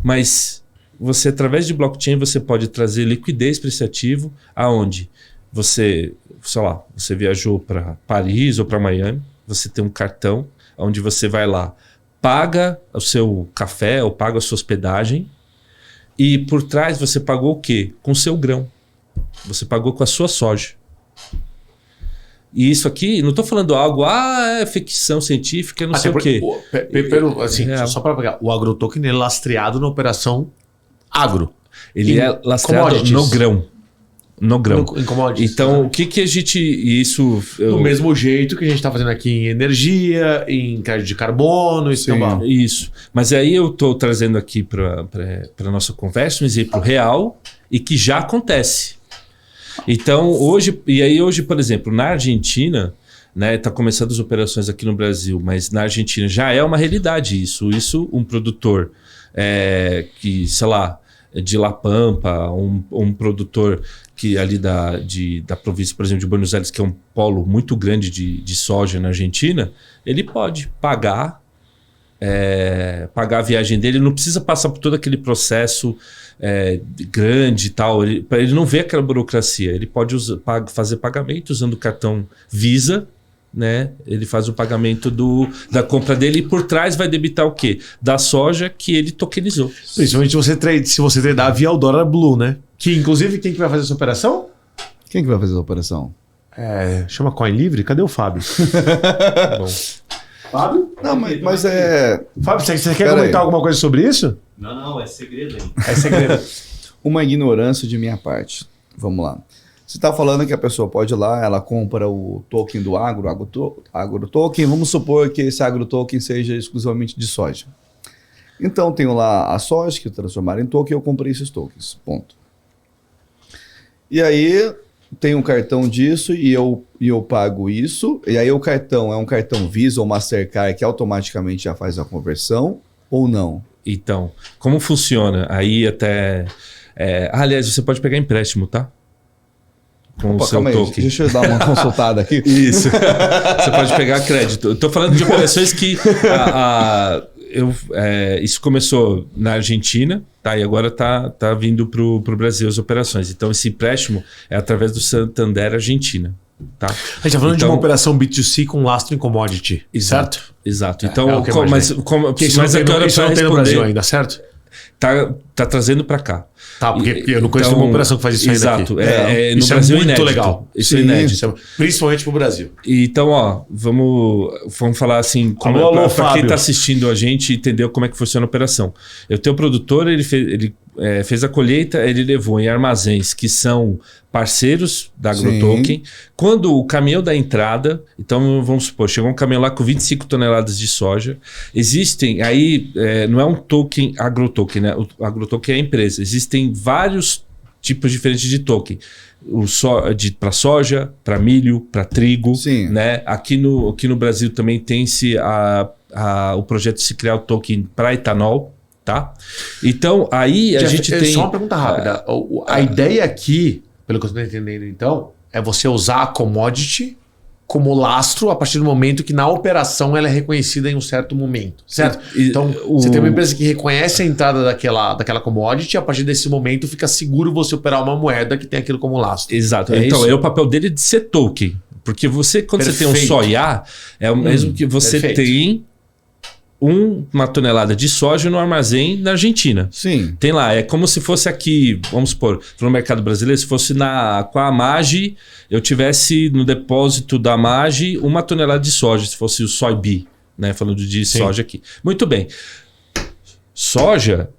mas você, através de blockchain, você pode trazer liquidez para esse ativo, aonde você, sei lá, você viajou para Paris ou para Miami, você tem um cartão onde você vai lá, paga o seu café ou paga a sua hospedagem e por trás você pagou o quê? Com o seu grão. Você pagou com a sua soja. E isso aqui, não estou falando algo, é ficção científica, não sei o quê. Só para pegar, o AgroToken é lastreado na operação agro. Ele é lastreado no grão. No grão. Em commodities. Então, o que a gente... Do mesmo jeito que a gente está fazendo aqui em energia, em crédito de carbono, Isso. Mas aí eu estou trazendo aqui para a nossa conversa um exemplo real e que já acontece. Então, hoje, por exemplo, na Argentina, né, está começando as operações aqui no Brasil, mas na Argentina já é uma realidade isso. Isso, um produtor que, sei lá, de La Pampa, um produtor que ali da província, por exemplo, de Buenos Aires, que é um polo muito grande de soja na Argentina, ele pode pagar a viagem dele, não precisa passar por todo aquele processo grande e tal, ele não vê aquela burocracia, ele pode fazer pagamento usando o cartão Visa, né? Ele faz o pagamento da compra dele e por trás vai debitar o quê? Da soja que ele tokenizou. Principalmente se você tradar via Eldora Blue, né? Que inclusive quem que vai fazer essa operação? Quem que vai fazer essa operação? Chama Coin Livre? Cadê o Fábio? Bom. Fábio? Não, mas Fábio, você quer comentar alguma coisa sobre isso? Não, é segredo aí. É segredo. Uma ignorância de minha parte. Vamos lá. Você está falando que a pessoa pode ir lá, ela compra o token do AgroToken. Vamos supor que esse AgroToken seja exclusivamente de soja. Então, tenho lá a soja que transformaram em token e eu comprei esses tokens. Ponto. E aí, tem um cartão disso e eu pago isso. E aí, o cartão é um cartão Visa ou Mastercard que automaticamente já faz a conversão ou não? Então, como funciona? Aí até... aliás, você pode pegar empréstimo, tá? Com o seu token. Deixa eu dar uma consultada aqui. Isso. Você pode pegar crédito. Eu estou falando de operações que isso começou na Argentina, tá? E agora tá vindo para o Brasil as operações. Então, esse empréstimo é através do Santander Argentina. Tá? A gente está falando de uma operação B2C com lastro em commodity, certo? Exato. Então, mas isso não tem no Brasil ainda, certo? Tá trazendo para cá. Tá, porque eu não conheço uma operação que faz isso ainda aqui. Exato. No Brasil é muito inédito. legal. Isso é inédito. Isso principalmente pro Brasil. Então, vamos falar assim, para quem está assistindo a gente entender como é que funciona a operação. Eu tenho um produtor, ele fez a colheita, ele levou em armazéns que são parceiros da AgroToken. Quando o caminhão da entrada, então vamos supor, chegou um caminhão lá com 25 toneladas de soja, existem aí, não é um token AgroToken, né? O AgroToken é a empresa, existem vários tipos diferentes de token. Para soja, para milho, para trigo. Sim. Né? Aqui no Brasil também tem-se o projeto de se criar o token para etanol. Tá? Então, aí a gente tem... Só uma pergunta rápida. A ideia aqui, pelo que eu estou entendendo então, é você usar a commodity como lastro a partir do momento que na operação ela é reconhecida em um certo momento, certo? Então, você tem uma empresa que reconhece a entrada daquela commodity e a partir desse momento fica seguro você operar uma moeda que tem aquilo como lastro. Exato. É então, isso? é o papel dele de ser token. Porque quando você tem um soja, é o mesmo que você tem uma tonelada de soja no armazém na Argentina. Sim. Tem lá, é como se fosse aqui, vamos supor, no mercado brasileiro, se fosse com a Magi, eu tivesse no depósito da Magi 1 tonelada de soja, se fosse o soybean, né? Falando de soja aqui. Muito bem. Soja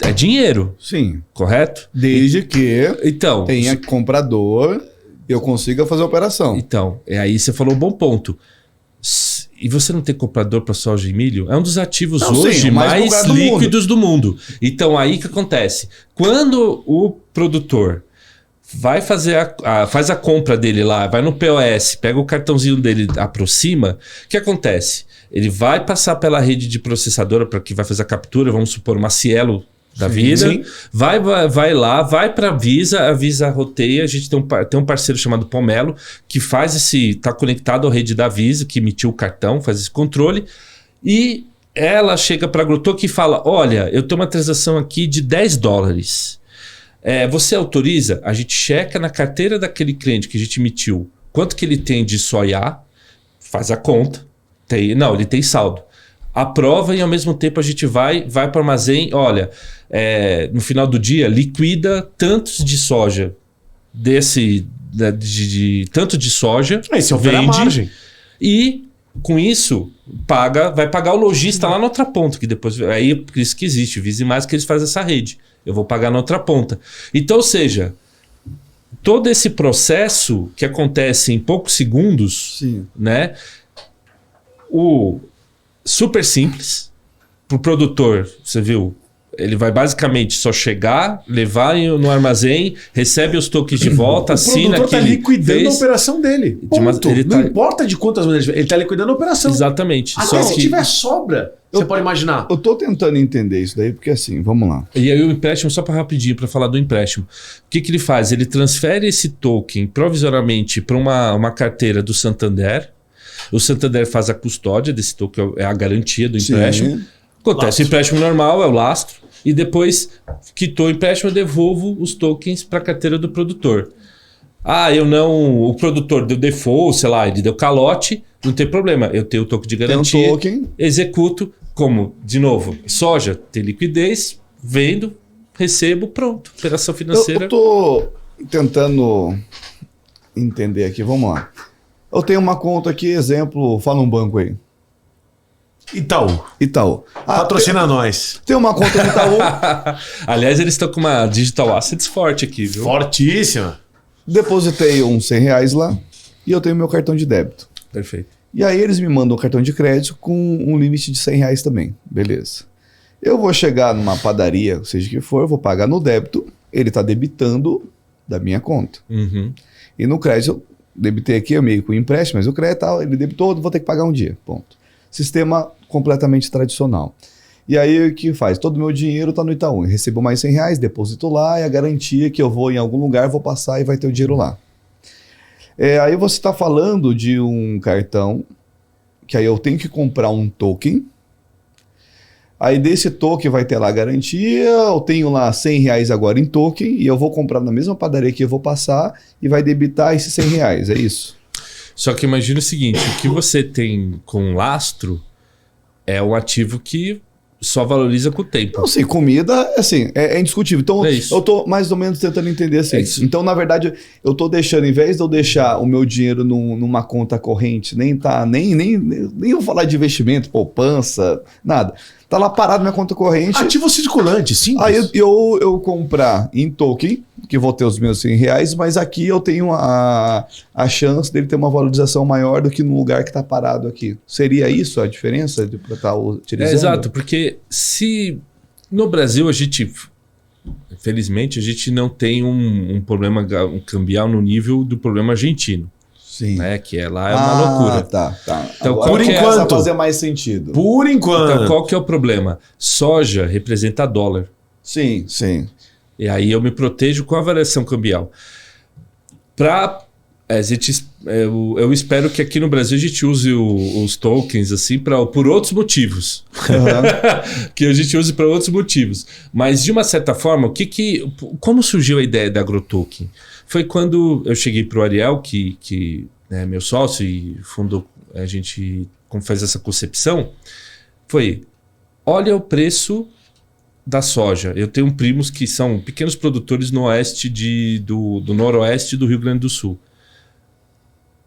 é dinheiro. Sim. Correto? Desde que então, tenha comprador, eu consiga fazer a operação. Então, aí você falou um bom ponto. E você não tem comprador para soja e milho? É um dos ativos hoje mais líquidos do mundo. Então, aí o que acontece? Quando o produtor vai fazer faz a compra dele lá, vai no POS, pega o cartãozinho dele, aproxima, o que acontece? Ele vai passar pela rede de processadora para que vai fazer a captura, vamos supor, uma Cielo da vida, vai lá, vai para a Visa roteia, a gente tem um parceiro chamado Pomelo, que faz está conectado à rede da Visa, que emitiu o cartão, faz esse controle, e ela chega para a AgroToken e fala, olha, eu tenho uma transação aqui de $10. Você autoriza? A gente checa na carteira daquele cliente que a gente emitiu, quanto que ele tem de soja, faz a conta, ele tem saldo. Aprova e ao mesmo tempo a gente vai para o armazém, olha, no final do dia liquida tantos de soja tanto de soja, Esse é o vende, margem. E com isso vai pagar o lojista lá na outra ponta, que depois aí por isso que existe o Visa e Mais, que eles fazem essa rede. Eu vou pagar na outra ponta. Então, ou seja, todo esse processo que acontece em poucos segundos, né? Super simples. Para o produtor, você viu, ele vai basicamente só chegar, levar no armazém, recebe os tokens de volta, assina. O produtor está liquidando a operação dele. Não importa de quantas maneiras, ele está liquidando a operação. Exatamente. Até se tiver sobra, você pode imaginar. Eu estou tentando entender isso daí, porque assim, vamos lá. E aí o empréstimo, só para rapidinho, para falar do empréstimo. O que ele faz? Ele transfere esse token provisoriamente para uma carteira do Santander. O Santander faz a custódia desse token, é a garantia do empréstimo. Acontece o empréstimo normal, é o lastro. E depois, quitou o empréstimo, eu devolvo os tokens para a carteira do produtor. O produtor deu default, sei lá, ele deu calote, não tem problema. Eu tenho o token de garantia, executo, como, de novo, soja, tem liquidez, vendo, recebo, pronto. Operação financeira. Eu estou tentando entender aqui, vamos lá. Eu tenho uma conta aqui, exemplo, fala um banco aí. Itaú. Patrocina nós. Tem uma conta no Itaú. Aliás, eles estão com uma digital assets forte aqui, viu? Fortíssima. Depositei uns R$100 lá e eu tenho meu cartão de débito. Perfeito. E aí eles me mandam um cartão de crédito com um limite de R$100 também. Beleza. Eu vou chegar numa padaria, seja o que for, eu vou pagar no débito, ele está debitando da minha conta. Uhum. E no crédito, eu debitei aqui, eu meio com empréstimo, mas o crédito ele debitou, vou ter que pagar um dia. Ponto. Sistema completamente tradicional. E aí o que faz? Todo o meu dinheiro está no Itaú. Eu recebo mais R$100, deposito lá, e a garantia que eu vou em algum lugar, vou passar e vai ter o dinheiro lá. Aí você está falando de um cartão, que aí eu tenho que comprar um token. Aí desse token vai ter lá a garantia, eu tenho lá R$100 agora em token, e eu vou comprar na mesma padaria que eu vou passar, e vai debitar esses R$100, é isso? Só que imagina o seguinte, o que você tem com lastro é um ativo que só valoriza com o tempo. Não sei, comida, assim, é indiscutível. Então, eu tô mais ou menos tentando entender assim. Então, na verdade, eu tô deixando, em vez de eu deixar o meu dinheiro numa conta corrente, nem vou falar de investimento, poupança, nada. Tá lá parado na minha conta corrente. Ativo circulante, simples. Aí eu comprar em token, que vou ter os meus R$100, mas aqui eu tenho a chance dele ter uma valorização maior do que no lugar que está parado aqui. Seria isso a diferença para estar utilizando? Exato, porque se no Brasil a gente, infelizmente, a gente não tem um problema cambial no nível do problema argentino. Sim. Né? Que lá é uma loucura. Tá. Então, agora por enquanto, começa a fazer mais sentido. Por enquanto. Então, qual que é o problema? Soja representa dólar. Sim. E aí eu me protejo com a variação cambial. Eu espero que aqui no Brasil a gente use os tokens assim por outros motivos. Uhum. Que a gente use para outros motivos. Mas, de uma certa forma, como surgiu a ideia da AgroToken? Foi quando eu cheguei para o Ariel, que é meu sócio e fundou, a gente fez essa concepção, foi, olha o preço da soja. Eu tenho primos que são pequenos produtores no oeste do noroeste do Rio Grande do Sul.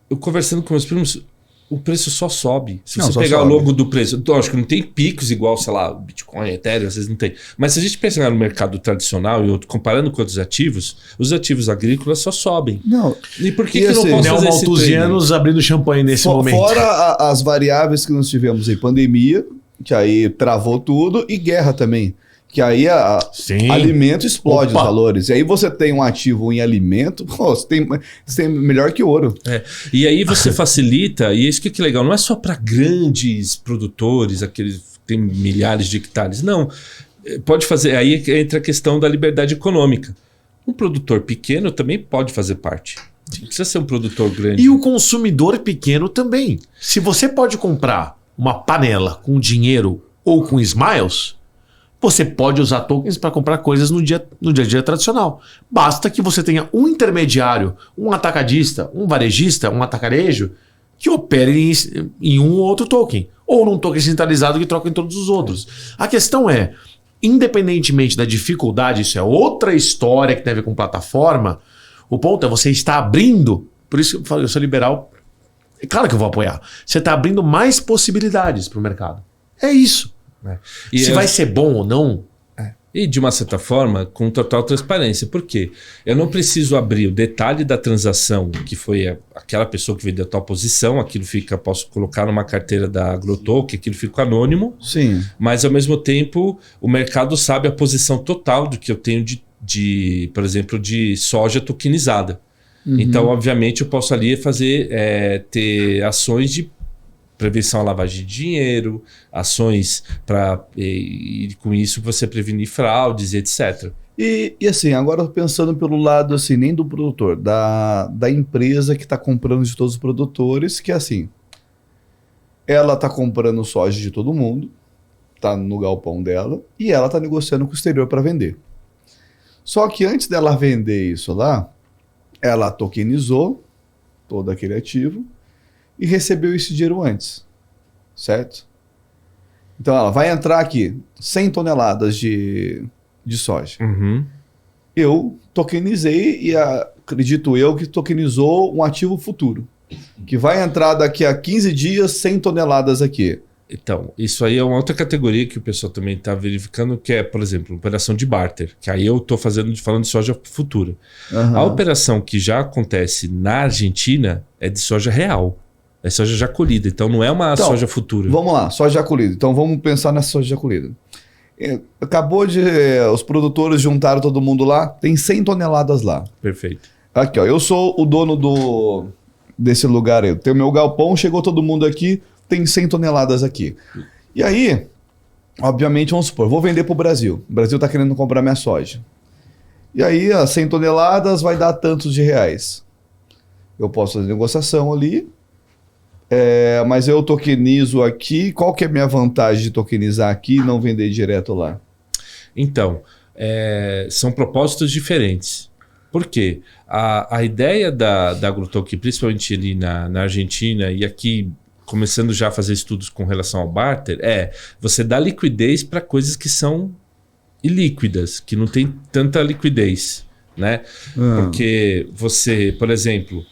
Eu conversando com meus primos, o preço só sobe. Se você pegar o logo do preço, lógico, não tem picos igual, sei lá, Bitcoin, Ethereum, às vezes não tem. Mas se a gente pensar no mercado tradicional e comparando com outros ativos, os ativos agrícolas só sobem. Não. E por que assim, não posso fazer esse Malthusianos abrindo champanhe nesse momento. Fora as variáveis que nós tivemos em pandemia, que aí travou tudo, e guerra também. Que aí alimento explode os valores. E aí você tem um ativo em alimento, você tem melhor que ouro. E aí você facilita, e isso que é legal, não é só para grandes produtores, aqueles que têm milhares de hectares. Não, pode fazer, aí entra a questão da liberdade econômica. Um produtor pequeno também pode fazer parte. Não precisa ser um produtor grande. E o consumidor pequeno também. Se você pode comprar uma panela com dinheiro ou com smiles, você pode usar tokens para comprar coisas no dia a dia tradicional. Basta que você tenha um intermediário, um atacadista, um varejista, um atacarejo, que opere em um ou outro token. Ou num token centralizado que troca em todos os outros. A questão é, independentemente da dificuldade, isso é outra história que tem a ver com plataforma, o ponto é você está abrindo, por isso que eu falo, eu sou liberal, é claro que eu vou apoiar. Você está abrindo mais possibilidades para o mercado. É isso. E se vai ser bom ou não. E de uma certa forma, com total transparência. Por quê? Eu não preciso abrir o detalhe da transação, que foi aquela pessoa que vendeu a tal posição, aquilo posso colocar numa carteira da AgroToken, aquilo fica anônimo. Sim. Mas ao mesmo tempo, o mercado sabe a posição total do que eu tenho por exemplo, de soja tokenizada. Uhum. Então, obviamente, eu posso ali ter ações de prevenção à lavagem de dinheiro, ações e com isso você prevenir fraudes, etc. E assim, agora pensando pelo lado assim, nem do produtor, da empresa que está comprando de todos os produtores, que assim, ela está comprando soja de todo mundo, está no galpão dela, e ela está negociando com o exterior para vender. Só que antes dela vender isso lá, ela tokenizou todo aquele ativo, e recebeu esse dinheiro antes, certo? Então ela vai entrar aqui, 100 toneladas de soja. Uhum. Eu tokenizei e acredito eu que tokenizou um ativo futuro, que vai entrar daqui a 15 dias 100 toneladas aqui. Então, isso aí é uma outra categoria que o pessoal também está verificando, que é, por exemplo, operação de barter, que aí eu estou falando de soja futura. Uhum. A operação que já acontece na Argentina é de soja real. É soja já colhida, então não é uma soja futura. Vamos lá, soja já colhida. Então vamos pensar nessa soja já colhida. Os produtores juntaram todo mundo lá, tem 100 toneladas lá. Perfeito. Aqui, ó, eu sou o dono desse lugar aí. Tem o meu galpão, chegou todo mundo aqui, tem 100 toneladas aqui. E aí, obviamente, vamos supor, vou vender para o Brasil. O Brasil está querendo comprar minha soja. E aí, as 100 toneladas vai dar tantos de reais. Eu posso fazer negociação ali. Mas eu tokenizo aqui. Qual que é a minha vantagem de tokenizar aqui e não vender direto lá? Então, são propósitos diferentes. Por quê? A ideia da AgroToken, principalmente ali na Argentina e aqui, começando já a fazer estudos com relação ao barter, você dá liquidez para coisas que são ilíquidas, que não tem tanta liquidez, né? Porque você, por exemplo...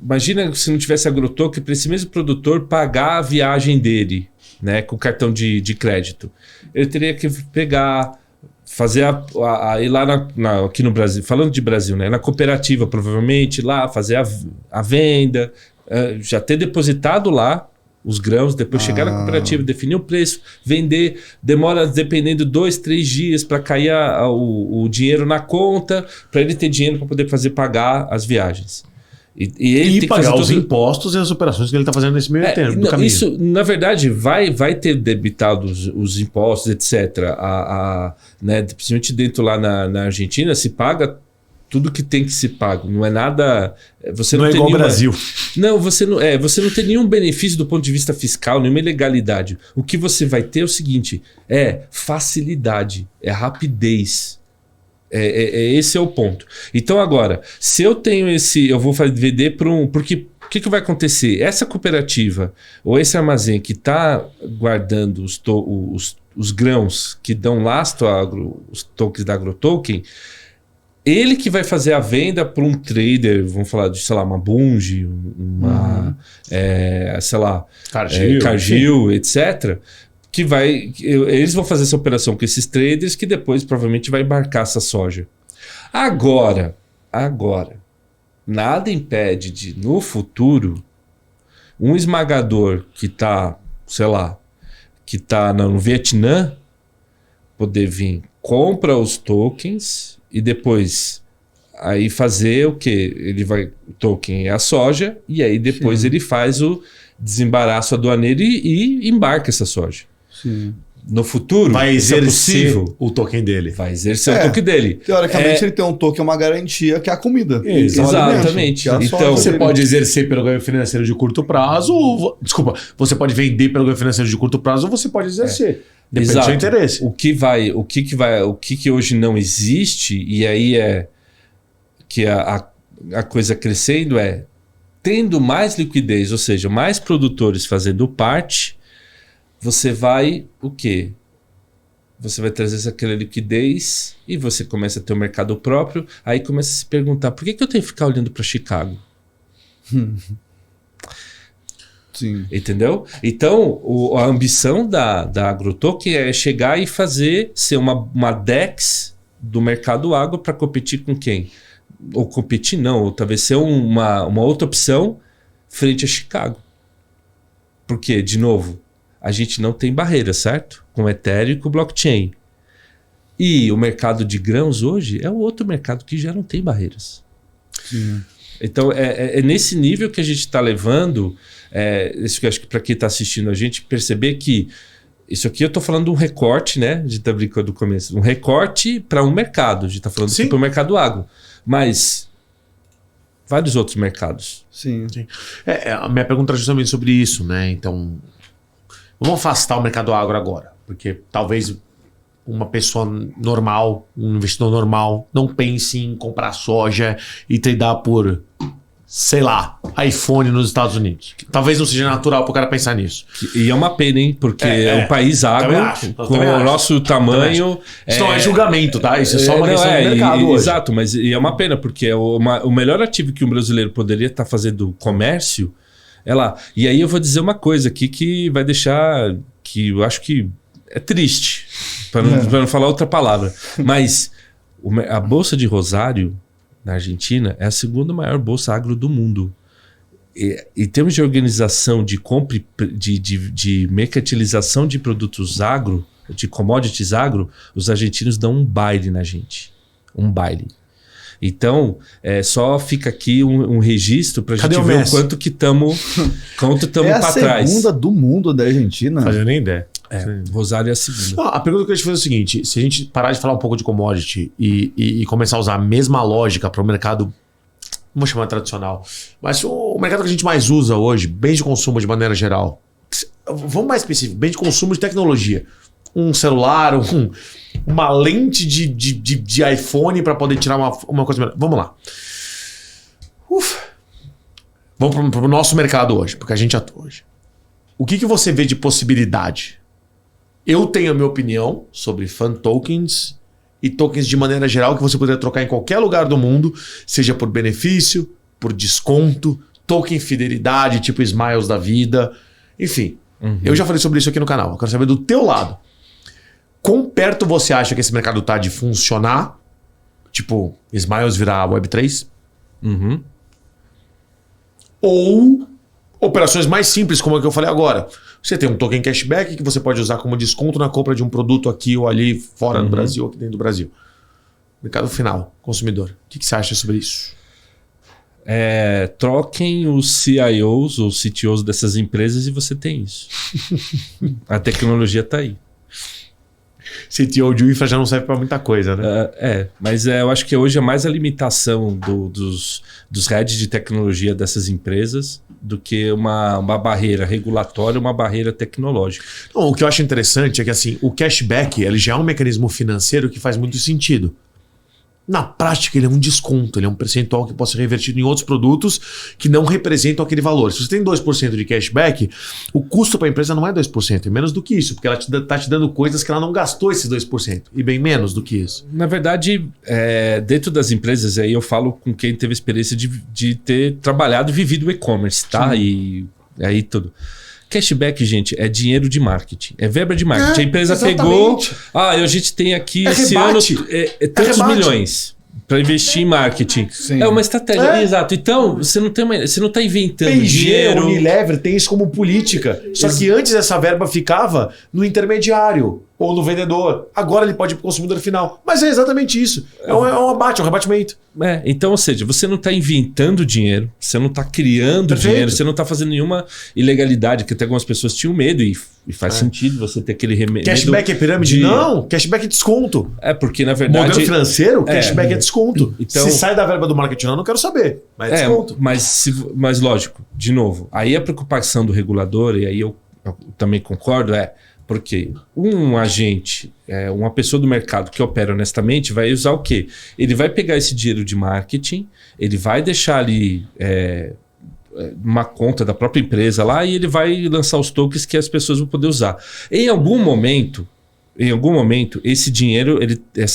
Imagina se não tivesse AgroToken, para esse mesmo produtor pagar a viagem dele né, com cartão de crédito. Ele teria que pegar, fazer ir lá aqui no Brasil, falando de Brasil, né, na cooperativa, provavelmente, lá fazer a venda, já ter depositado lá os grãos, depois chegar na cooperativa, definir o preço, vender, demora, dependendo, 2, 3 dias para cair o dinheiro na conta, para ele ter dinheiro para poder pagar as viagens. E ele tem pagar que os impostos e as operações que ele está fazendo nesse meio tempo. Não, isso, na verdade, vai ter debitado os impostos, etc. Né, principalmente dentro lá na Argentina, se paga tudo que tem que se pagar. Não é nada... Você não é tem igual ao Brasil. Não, você não tem nenhum benefício do ponto de vista fiscal, nenhuma ilegalidade. O que você vai ter é o seguinte, facilidade, é rapidez. Esse é o ponto. Então agora, se eu tenho eu vou vender para porque o que vai acontecer? Essa cooperativa ou esse armazém que está guardando os grãos que dão lastro os tokens da AgroToken, ele que vai fazer a venda para um trader, vamos falar de, sei lá, uma Bunge, sei lá, Cargill, etc., eles vão fazer essa operação com esses traders que depois provavelmente vai embarcar essa soja. Agora, nada impede de, no futuro, um esmagador que está, sei lá, que está no Vietnã, poder vir, compra os tokens e depois aí fazer o quê? O token é a soja e aí depois ele faz o desembaraço aduaneiro e embarca essa soja. Sim. No futuro, vai exercer possível, o token dele. Vai exercer o token dele. Teoricamente, ele tem um token, uma garantia que é a comida. Exatamente. Então, você pode exercer pelo ganho financeiro de curto prazo, você pode vender pelo ganho financeiro de curto prazo ou você pode exercer. Depende do seu interesse. O que hoje não existe, e aí que a coisa crescendo tendo mais liquidez, ou seja, mais produtores fazendo parte, você vai o quê? Você vai trazer aquela liquidez e você começa a ter um mercado próprio, aí começa a se perguntar, por que eu tenho que ficar olhando para Chicago? Sim. Entendeu? Então, a ambição da AgroToken é chegar e ser uma DEX do mercado agro para competir com quem? Ou competir não, ou talvez ser uma outra opção frente a Chicago. Porque, de novo, a gente não tem barreira, certo? Com o Ethereum e com o blockchain. E o mercado de grãos hoje é o outro mercado que já não tem barreiras. Sim. Então, é nesse nível que a gente está levando, isso que eu acho que para quem está assistindo a gente, perceber que isso aqui eu estou falando de um recorte, né? A gente está brincando do começo. Um recorte para um mercado. A gente está falando para o mercado agro. Mas vários outros mercados. Sim. A minha pergunta é justamente sobre isso, né? Então, vamos afastar o mercado agro agora. Porque talvez uma pessoa normal, um investidor normal, não pense em comprar soja e tradear por, sei lá, iPhone nos Estados Unidos. Talvez não seja natural para o cara pensar nisso. E é uma pena, hein? Porque é um país agro, com o nosso tamanho... Isso não é julgamento, tá? Isso é só uma questão do mercado hoje. Exato, mas é uma pena, porque o melhor ativo que um brasileiro poderia estar fazendo comércio é lá. E aí eu vou dizer uma coisa aqui que vai deixar... que eu acho que é triste, para não falar outra palavra. Mas a Bolsa de Rosário, na Argentina, é a segunda maior bolsa agro do mundo. Em termos de organização de compra, de mercantilização de produtos agro, de commodities agro, os argentinos dão um baile na gente. Um baile. Então, só fica aqui um registro para a gente ver o quanto que estamos para trás. É a segunda do mundo da Argentina. Não fazia nem ideia. Rosário é a segunda. A pergunta que eu ia te fazer é o seguinte: se a gente parar de falar um pouco de commodity e começar a usar a mesma lógica para o mercado, não vou chamar tradicional, mas o mercado que a gente mais usa hoje, bens de consumo de maneira geral, vamos mais específico, bens de consumo de tecnologia. Um celular, uma lente de iPhone para poder tirar uma coisa melhor. Vamos lá. Vamos para o nosso mercado hoje, porque a gente atua hoje. O que você vê de possibilidade? Eu tenho a minha opinião sobre fan tokens e tokens de maneira geral que você poderia trocar em qualquer lugar do mundo, seja por benefício, por desconto, token fidelidade, tipo Smiles da vida. Enfim, Eu já falei sobre isso aqui no canal. Eu quero saber do teu lado. Quão perto você acha que esse mercado tá de funcionar? Tipo, Smiles virar Web3? Ou operações mais simples, como a que eu falei agora. Você tem um token cashback que você pode usar como desconto na compra de um produto aqui ou ali, fora do Brasil ou aqui dentro do Brasil. Mercado final, consumidor. O que você acha sobre isso? Troquem os CIOs ou CTOs dessas empresas e você tem isso. A tecnologia está aí. CTO de infra já não serve para muita coisa, né? Mas eu acho que hoje é mais a limitação dos heads de tecnologia dessas empresas do que uma barreira regulatória, uma barreira tecnológica. Não, o que eu acho interessante é que assim, o cashback ele já é um mecanismo financeiro que faz muito sentido. Na prática, ele é um desconto, ele é um percentual que pode ser revertido em outros produtos que não representam aquele valor. Se você tem 2% de cashback, o custo para a empresa não é 2%, é menos do que isso, porque ela está te dando coisas que ela não gastou esses 2%, e bem menos do que isso. Na verdade, dentro das empresas, aí eu falo com quem teve experiência de ter trabalhado e vivido o e-commerce, tá? E aí tudo. Cashback, gente, é dinheiro de marketing. É verba de marketing. A empresa exatamente. pegou... a gente tem aqui esse rebate. ano tantos milhões para investir em marketing. Sim. É uma estratégia. Exato. Então, você não está inventando P&G, dinheiro. Unilever tem isso como política. Só que antes essa verba ficava no intermediário ou no vendedor. Agora ele pode ir para o consumidor final. Mas é exatamente isso. É um abate, é um rebatimento. Então, ou seja, você não está inventando dinheiro, você não está criando dinheiro, você não está fazendo nenhuma ilegalidade, que até algumas pessoas tinham medo e faz sentido você ter aquele remédio. Cashback é pirâmide? Não, cashback é desconto. Porque na verdade... Modelo financeiro, cashback é desconto. Então, se sai da verba do marketing, eu não quero saber, mas é desconto. Mas lógico, de novo, aí a preocupação do regulador, e aí eu também concordo, porque um agente, uma pessoa do mercado que opera honestamente vai usar o quê? Ele vai pegar esse dinheiro de marketing, ele vai deixar ali uma conta da própria empresa lá e ele vai lançar os tokens que as pessoas vão poder usar. Em algum momento, esse dinheiro,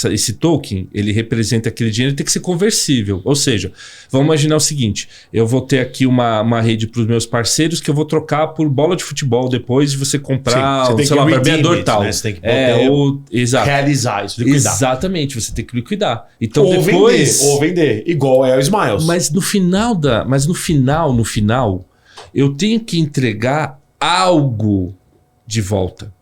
esse token, ele representa aquele dinheiro, tem que ser conversível. Ou seja, vamos imaginar o seguinte, eu vou ter aqui uma rede para os meus parceiros que eu vou trocar por bola de futebol depois de você comprar, sei lá, barbeador tal. Né? Você tem que exato. realizar isso, liquidar. Exatamente, você tem que liquidar. Então, ou depois... vender, igual é o Smiles. Mas no final, eu tenho que entregar algo de volta.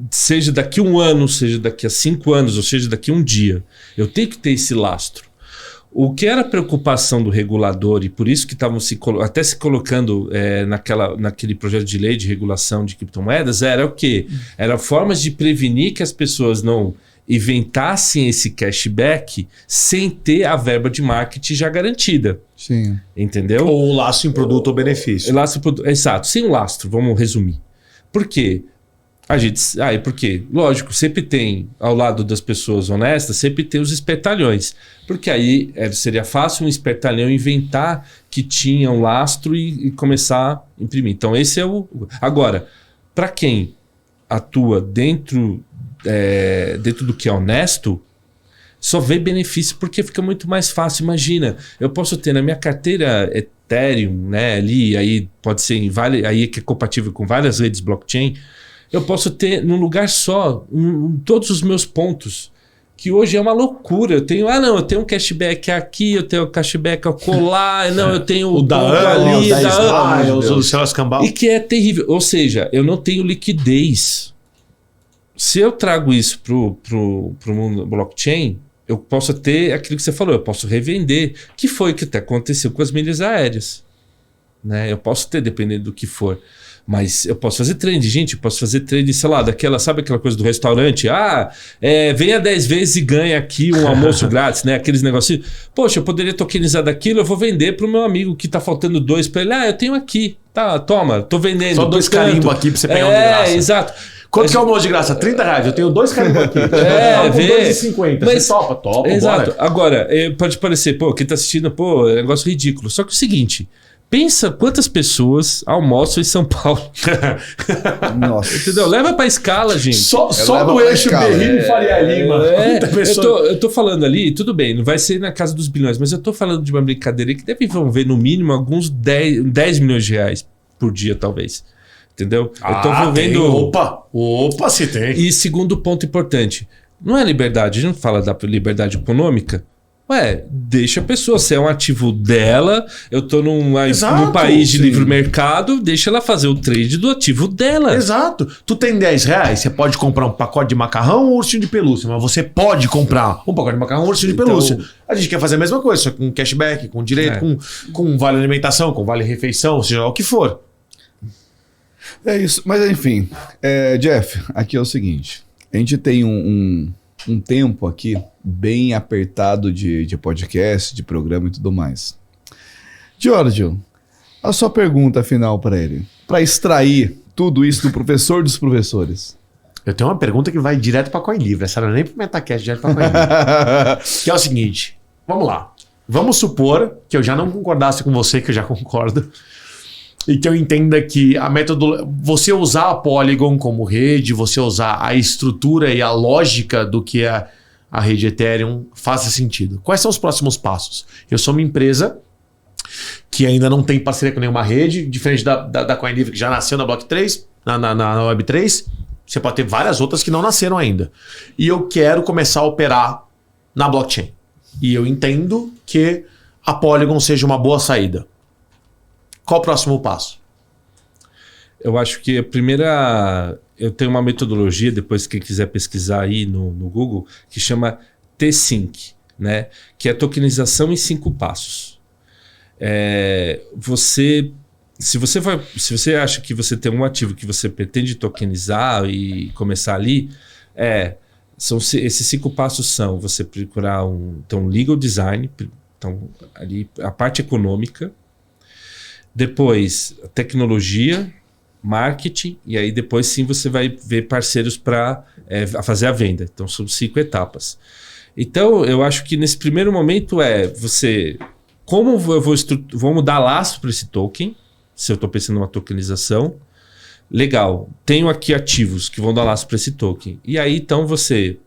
Seja daqui a 1 ano, seja daqui a 5 anos, ou seja daqui a um dia. Eu tenho que ter esse lastro. O que era a preocupação do regulador, e por isso que estavam se colocando naquele projeto de lei de regulação de criptomoedas, era o quê? Era formas de prevenir que as pessoas não inventassem esse cashback sem ter a verba de marketing já garantida. Sim. Entendeu? Ou o lastro em produto ou benefício. Exato, sem o lastro, vamos resumir. Por quê? Porque, lógico, sempre tem, ao lado das pessoas honestas, sempre tem os espertalhões. Porque aí seria fácil um espertalhão inventar que tinha um lastro e começar a imprimir. Então, esse é o... Agora, para quem atua dentro do que é honesto, só vê benefício porque fica muito mais fácil. Imagina, eu posso ter na minha carteira Ethereum, né, ali, aí pode ser aí que é compatível com várias redes blockchain. Eu posso ter num lugar só todos os meus pontos, que hoje é uma loucura. Eu tenho, eu tenho um cashback aqui, eu tenho um cashback colar, eu tenho o da ali, o Celso Cambal. E que é terrível. Ou seja, eu não tenho liquidez. Se eu trago isso pro mundo blockchain, eu posso ter aquilo que você falou, eu posso revender, que foi o que até aconteceu com as milhas aéreas. Né? Eu posso ter, dependendo do que for. Mas eu posso fazer trade, gente. Eu posso fazer trade, sei lá, sabe aquela coisa do restaurante? Venha 10 vezes e ganha aqui um almoço grátis, né? Aqueles negocinhos. Poxa, eu poderia tokenizar daquilo, eu vou vender para o meu amigo que tá faltando 2 para ele. Eu tenho aqui. Tá, toma, tô vendendo. Só 2 carimbos aqui para você pegar um de graça. Exato. Quanto que é o almoço de graça? R$30. Eu tenho 2 carimbos aqui. R$2,50. Você topa. Exato. Bora. Agora, pode parecer, quem tá assistindo, é um negócio ridículo. Só que é o seguinte... Pensa quantas pessoas almoçam em São Paulo. Nossa. Entendeu? Leva pra escala, gente. Só no eixo Berrini e Faria Lima. Eu tô falando ali, tudo bem, não vai ser na casa dos bilhões, mas eu tô falando de uma brincadeira que vão ver no mínimo alguns 10 milhões de reais por dia, talvez. Entendeu? Eu tô vendo... Opa, se tem. E segundo ponto importante, não é liberdade, a gente não fala da liberdade econômica. Ué, deixa a pessoa, se é um ativo dela, eu tô num país de livre mercado, deixa ela fazer o trade do ativo dela. Exato. Tu tem R$10, você pode comprar um pacote de macarrão ou um ursinho de pelúcia, mas você pode comprar um pacote de macarrão ou um ursinho de pelúcia. A gente quer fazer a mesma coisa, só com cashback, com direito, com vale alimentação, com vale refeição, seja o que for. É isso, mas enfim, Jeff, aqui é o seguinte, a gente tem um tempo aqui bem apertado de podcast, de programa e tudo mais. Giorgio, a sua pergunta final para ele, para extrair tudo isso do professor dos professores. Eu tenho uma pergunta que vai direto para Coin Livre, essa não é nem para o Metacast, direto para Coin Livre. Que é o seguinte, vamos lá, vamos supor que eu já não concordasse com você, que eu já concordo, e que eu entenda que a metodologia, você usar a Polygon como rede, você usar a estrutura e a lógica do que é a rede Ethereum faça sentido. Quais são os próximos passos? Eu sou uma empresa que ainda não tem parceria com nenhuma rede, diferente da Coin Livre, que já nasceu na Block 3, na Web3. Você pode ter várias outras que não nasceram ainda. E eu quero começar a operar na blockchain. E eu entendo que a Polygon seja uma boa saída. Qual o próximo passo? Eu acho que a primeira... Eu tenho uma metodologia, depois quem quiser pesquisar aí no Google, que chama T-Sync, né? Que é a tokenização em 5 passos. Se você acha que você tem um ativo que você pretende tokenizar e começar ali, esses 5 passos são você procurar um legal design, então ali a parte econômica, depois tecnologia, marketing, e aí depois sim você vai ver parceiros para fazer a venda. Então são 5 etapas. Então eu acho que nesse primeiro momento como eu vou dar lastro para esse token, se eu estou pensando em uma tokenização, legal, tenho aqui ativos que vão dar lastro para esse token. E aí então você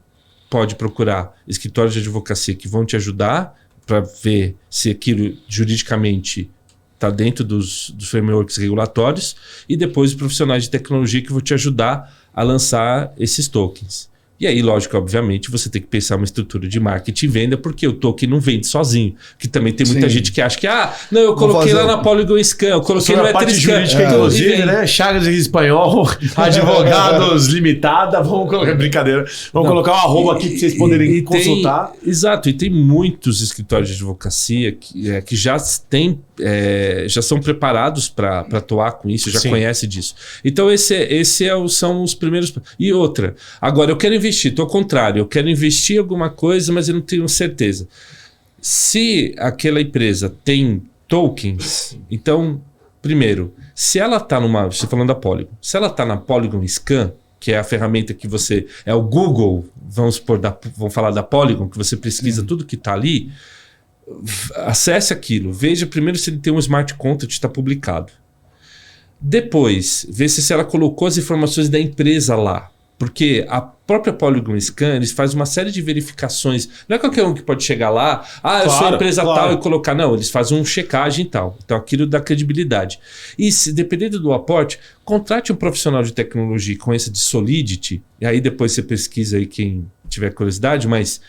pode procurar escritórios de advocacia que vão te ajudar para ver se aquilo juridicamente está dentro dos frameworks regulatórios, e depois os profissionais de tecnologia que vão te ajudar a lançar esses tokens. E aí, lógico, obviamente, você tem que pensar uma estrutura de marketing e venda, porque o token não vende sozinho. Que também tem muita gente que acha que, não, eu coloquei lá na Polygon Scan, eu coloquei no parte Etherscan. Jurídica, inclusive, né? Chagas em espanhol, advogados limitada, vamos colocar, brincadeira, vamos colocar um arroba aqui para vocês poderem consultar. Exato, e tem muitos escritórios de advocacia que já são preparados para atuar com isso, já conhecem disso. Então, são os primeiros. E outra, agora eu quero investir, estou ao contrário, eu quero investir em alguma coisa, mas eu não tenho certeza. Se aquela empresa tem tokens, então, primeiro, se ela está você falando da Polygon, se ela está na Polygon Scan, que é a ferramenta que é o Google, vamos falar da Polygon, que você pesquisa tudo que está ali, acesse aquilo, veja primeiro se ele tem um smart contract que está publicado. Depois, vê se ela colocou as informações da empresa lá. Porque a própria Polygon Scan, eles fazem uma série de verificações. Não é qualquer um que pode chegar lá, eu sou empresa tal e colocar. Não, eles fazem uma checagem e tal. Então aquilo dá credibilidade. E se dependendo do aporte, contrate um profissional de tecnologia com essa de Solidity, e aí depois você pesquisa aí quem tiver curiosidade, mas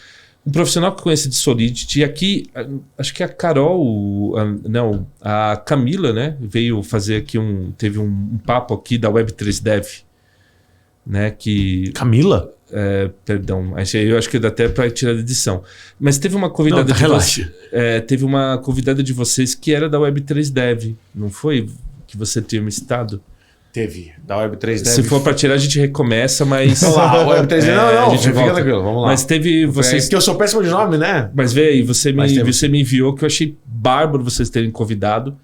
um profissional que conhece de Solidity, e aqui, acho que a Carol, a Camila, né, veio fazer aqui teve um papo aqui da Web3 Dev, né, que... Camila? Perdão, eu acho que dá até para tirar da edição. Mas teve uma convidada teve uma convidada de vocês que era da Web3 Dev, não foi? Que você tinha me citado? Teve, da Web3 Dev. Se for para tirar, a gente recomeça, mas... Vamos lá, Web3 Dev, não, a gente fica tranquilo, vamos lá. Mas teve vocês... Porque eu sou péssimo de nome, né? Mas vê aí, você me enviou, que eu achei bárbaro vocês terem convidado.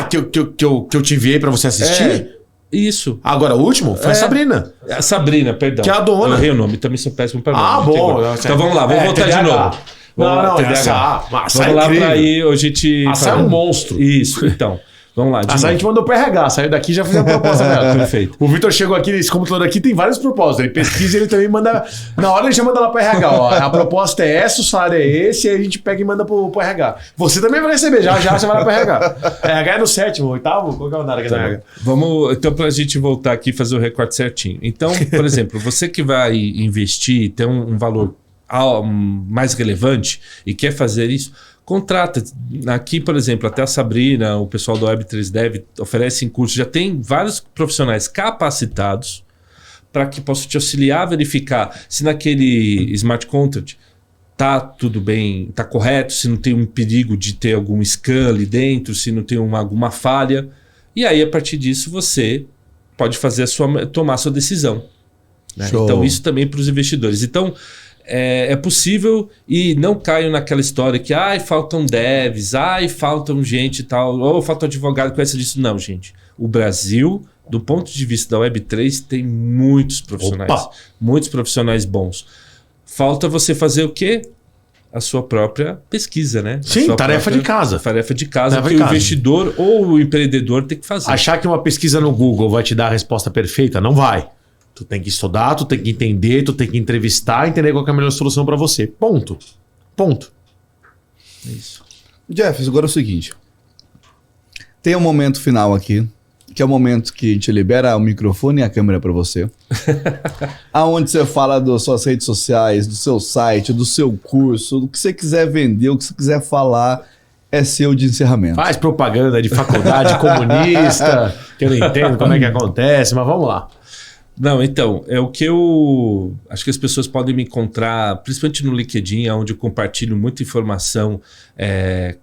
Que eu te enviei para você assistir? Isso. Agora, o último foi a Sabrina. A Sabrina, perdão. Que é a dona. Eu errei o nome, também sou péssimo para nome. Bom. Então vamos lá, vamos voltar de novo. Vamos lá para aí, hoje a gente... é um monstro. Isso, então. Vamos lá, de A novo. gente mandou pro RH, saiu daqui e já fez a proposta dela. Perfeito. O Vitor chegou aqui, esse computador aqui tem vários propósitos. Ele pesquisa e ele também manda. Na hora ele já manda lá pro RH. Ó, a proposta é essa, o salário é esse, e aí a gente pega e manda pro RH. Você também vai receber, já você vai lá pro RH. RH é no 7º, 8º? Qual que é o andar que é no RH? Vamos, então, para a gente voltar aqui e fazer o recorte certinho. Então, por exemplo, você que vai investir e tem um valor mais relevante e quer fazer isso, contrata. Aqui, por exemplo, até a Sabrina, o pessoal do Web3Dev oferecem cursos, já tem vários profissionais capacitados para que possam te auxiliar a verificar se naquele smart contract tá tudo bem, tá correto, se não tem um perigo de ter algum scan ali dentro, se não tem alguma falha. E aí, a partir disso, você pode fazer tomar a sua decisão. Né? Então, isso também para os investidores. Então, é possível e não caio naquela história que faltam devs, faltam gente e tal, ou falta advogado, conhece disso. Não, gente. O Brasil, do ponto de vista da Web3, tem muitos profissionais. Muitos profissionais bons. Falta você fazer o quê? A sua própria pesquisa, né? Sim, tarefa de casa. Tarefa de casa que o investidor ou o empreendedor tem que fazer. Achar que uma pesquisa no Google vai te dar a resposta perfeita, não vai. Tu tem que estudar, tu tem que entender, tu tem que entrevistar, entender qual que é a melhor solução para você. Ponto. É isso. Jeff, agora é o seguinte. Tem um momento final aqui, que é o momento que a gente libera o microfone e a câmera para você. Aonde você fala das suas redes sociais, do seu site, do seu curso, do que você quiser vender, o que você quiser falar, é seu de encerramento. Faz propaganda de faculdade comunista, que eu não entendo como é que acontece, mas vamos lá. Não, então, é o que eu acho que as pessoas podem me encontrar, principalmente no LinkedIn, onde eu compartilho muita informação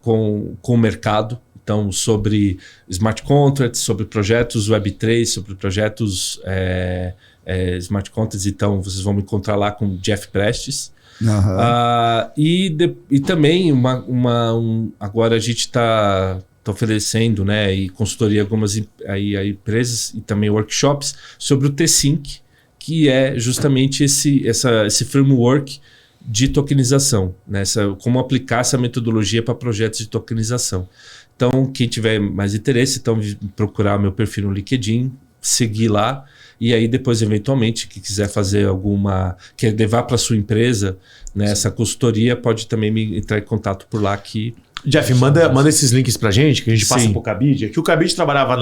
com o mercado. Então, sobre smart contracts, sobre projetos Web3, sobre projetos smart contracts. Então, vocês vão me encontrar lá com Jeff Prestes. E também, agora a gente está oferecendo, né, e consultoria a algumas empresas e também workshops sobre o T-Sync, que é justamente esse framework de tokenização, né, como aplicar essa metodologia para projetos de tokenização. Então, quem tiver mais interesse, então procurar meu perfil no LinkedIn, seguir lá, e aí depois, eventualmente, que quiser fazer quer levar para sua empresa, né, essa consultoria, pode também entrar em contato por lá que... Jeff, manda esses links pra gente, que a gente passa pro Cabide. Aqui o Cabide trabalhava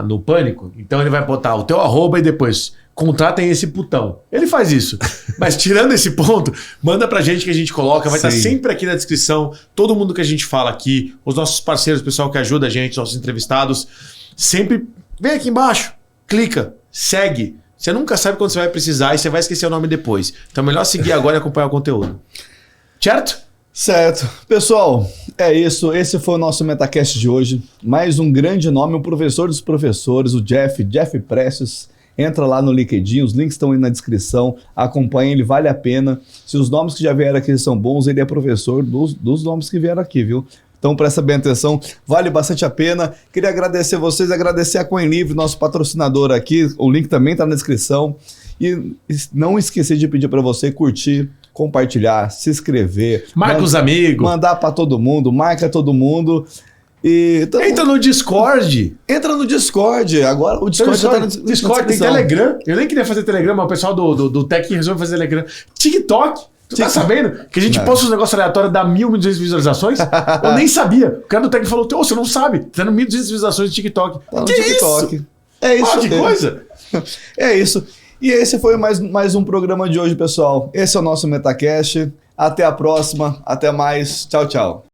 no Pânico, então ele vai botar o teu arroba e depois contratem esse putão. Ele faz isso. Mas tirando esse ponto, manda pra gente que a gente coloca, vai estar sempre aqui na descrição, todo mundo que a gente fala aqui, os nossos parceiros, o pessoal que ajuda a gente, nossos entrevistados, sempre vem aqui embaixo, clica, segue. Você nunca sabe quando você vai precisar e você vai esquecer o nome depois. Então é melhor seguir agora e acompanhar o conteúdo. Certo? Certo. Pessoal, é isso. Esse foi o nosso Metacast de hoje. Mais um grande nome, o professor dos professores, o Jeff Prestes. Entra lá no LinkedIn, os links estão aí na descrição. Acompanha ele, vale a pena. Se os nomes que já vieram aqui são bons, ele é professor dos nomes que vieram aqui, viu? Então presta bem atenção, vale bastante a pena. Queria agradecer vocês, agradecer a CoinLivre, nosso patrocinador aqui. O link também está na descrição. E não esquecer de pedir para você curtir, compartilhar, se inscrever. Marca os amigos. Mandar para todo mundo, marca todo mundo. Entra no Discord. Entra no Discord. Agora o Discord já tá no Discord, tem Telegram. Eu nem queria fazer Telegram, mas o pessoal do Tech resolveu fazer Telegram. TikTok. Tu tá sabendo que a gente posta uns negócios aleatórios, dá 1.200 visualizações? Eu nem sabia. O cara do Tech falou, você não sabe. Tá dando 1.200 visualizações no TikTok. Tá no TikTok. Isso? É isso. Que coisa. É isso. E esse foi mais um programa de hoje, pessoal. Esse é o nosso Metacast. Até a próxima. Até mais. Tchau, tchau.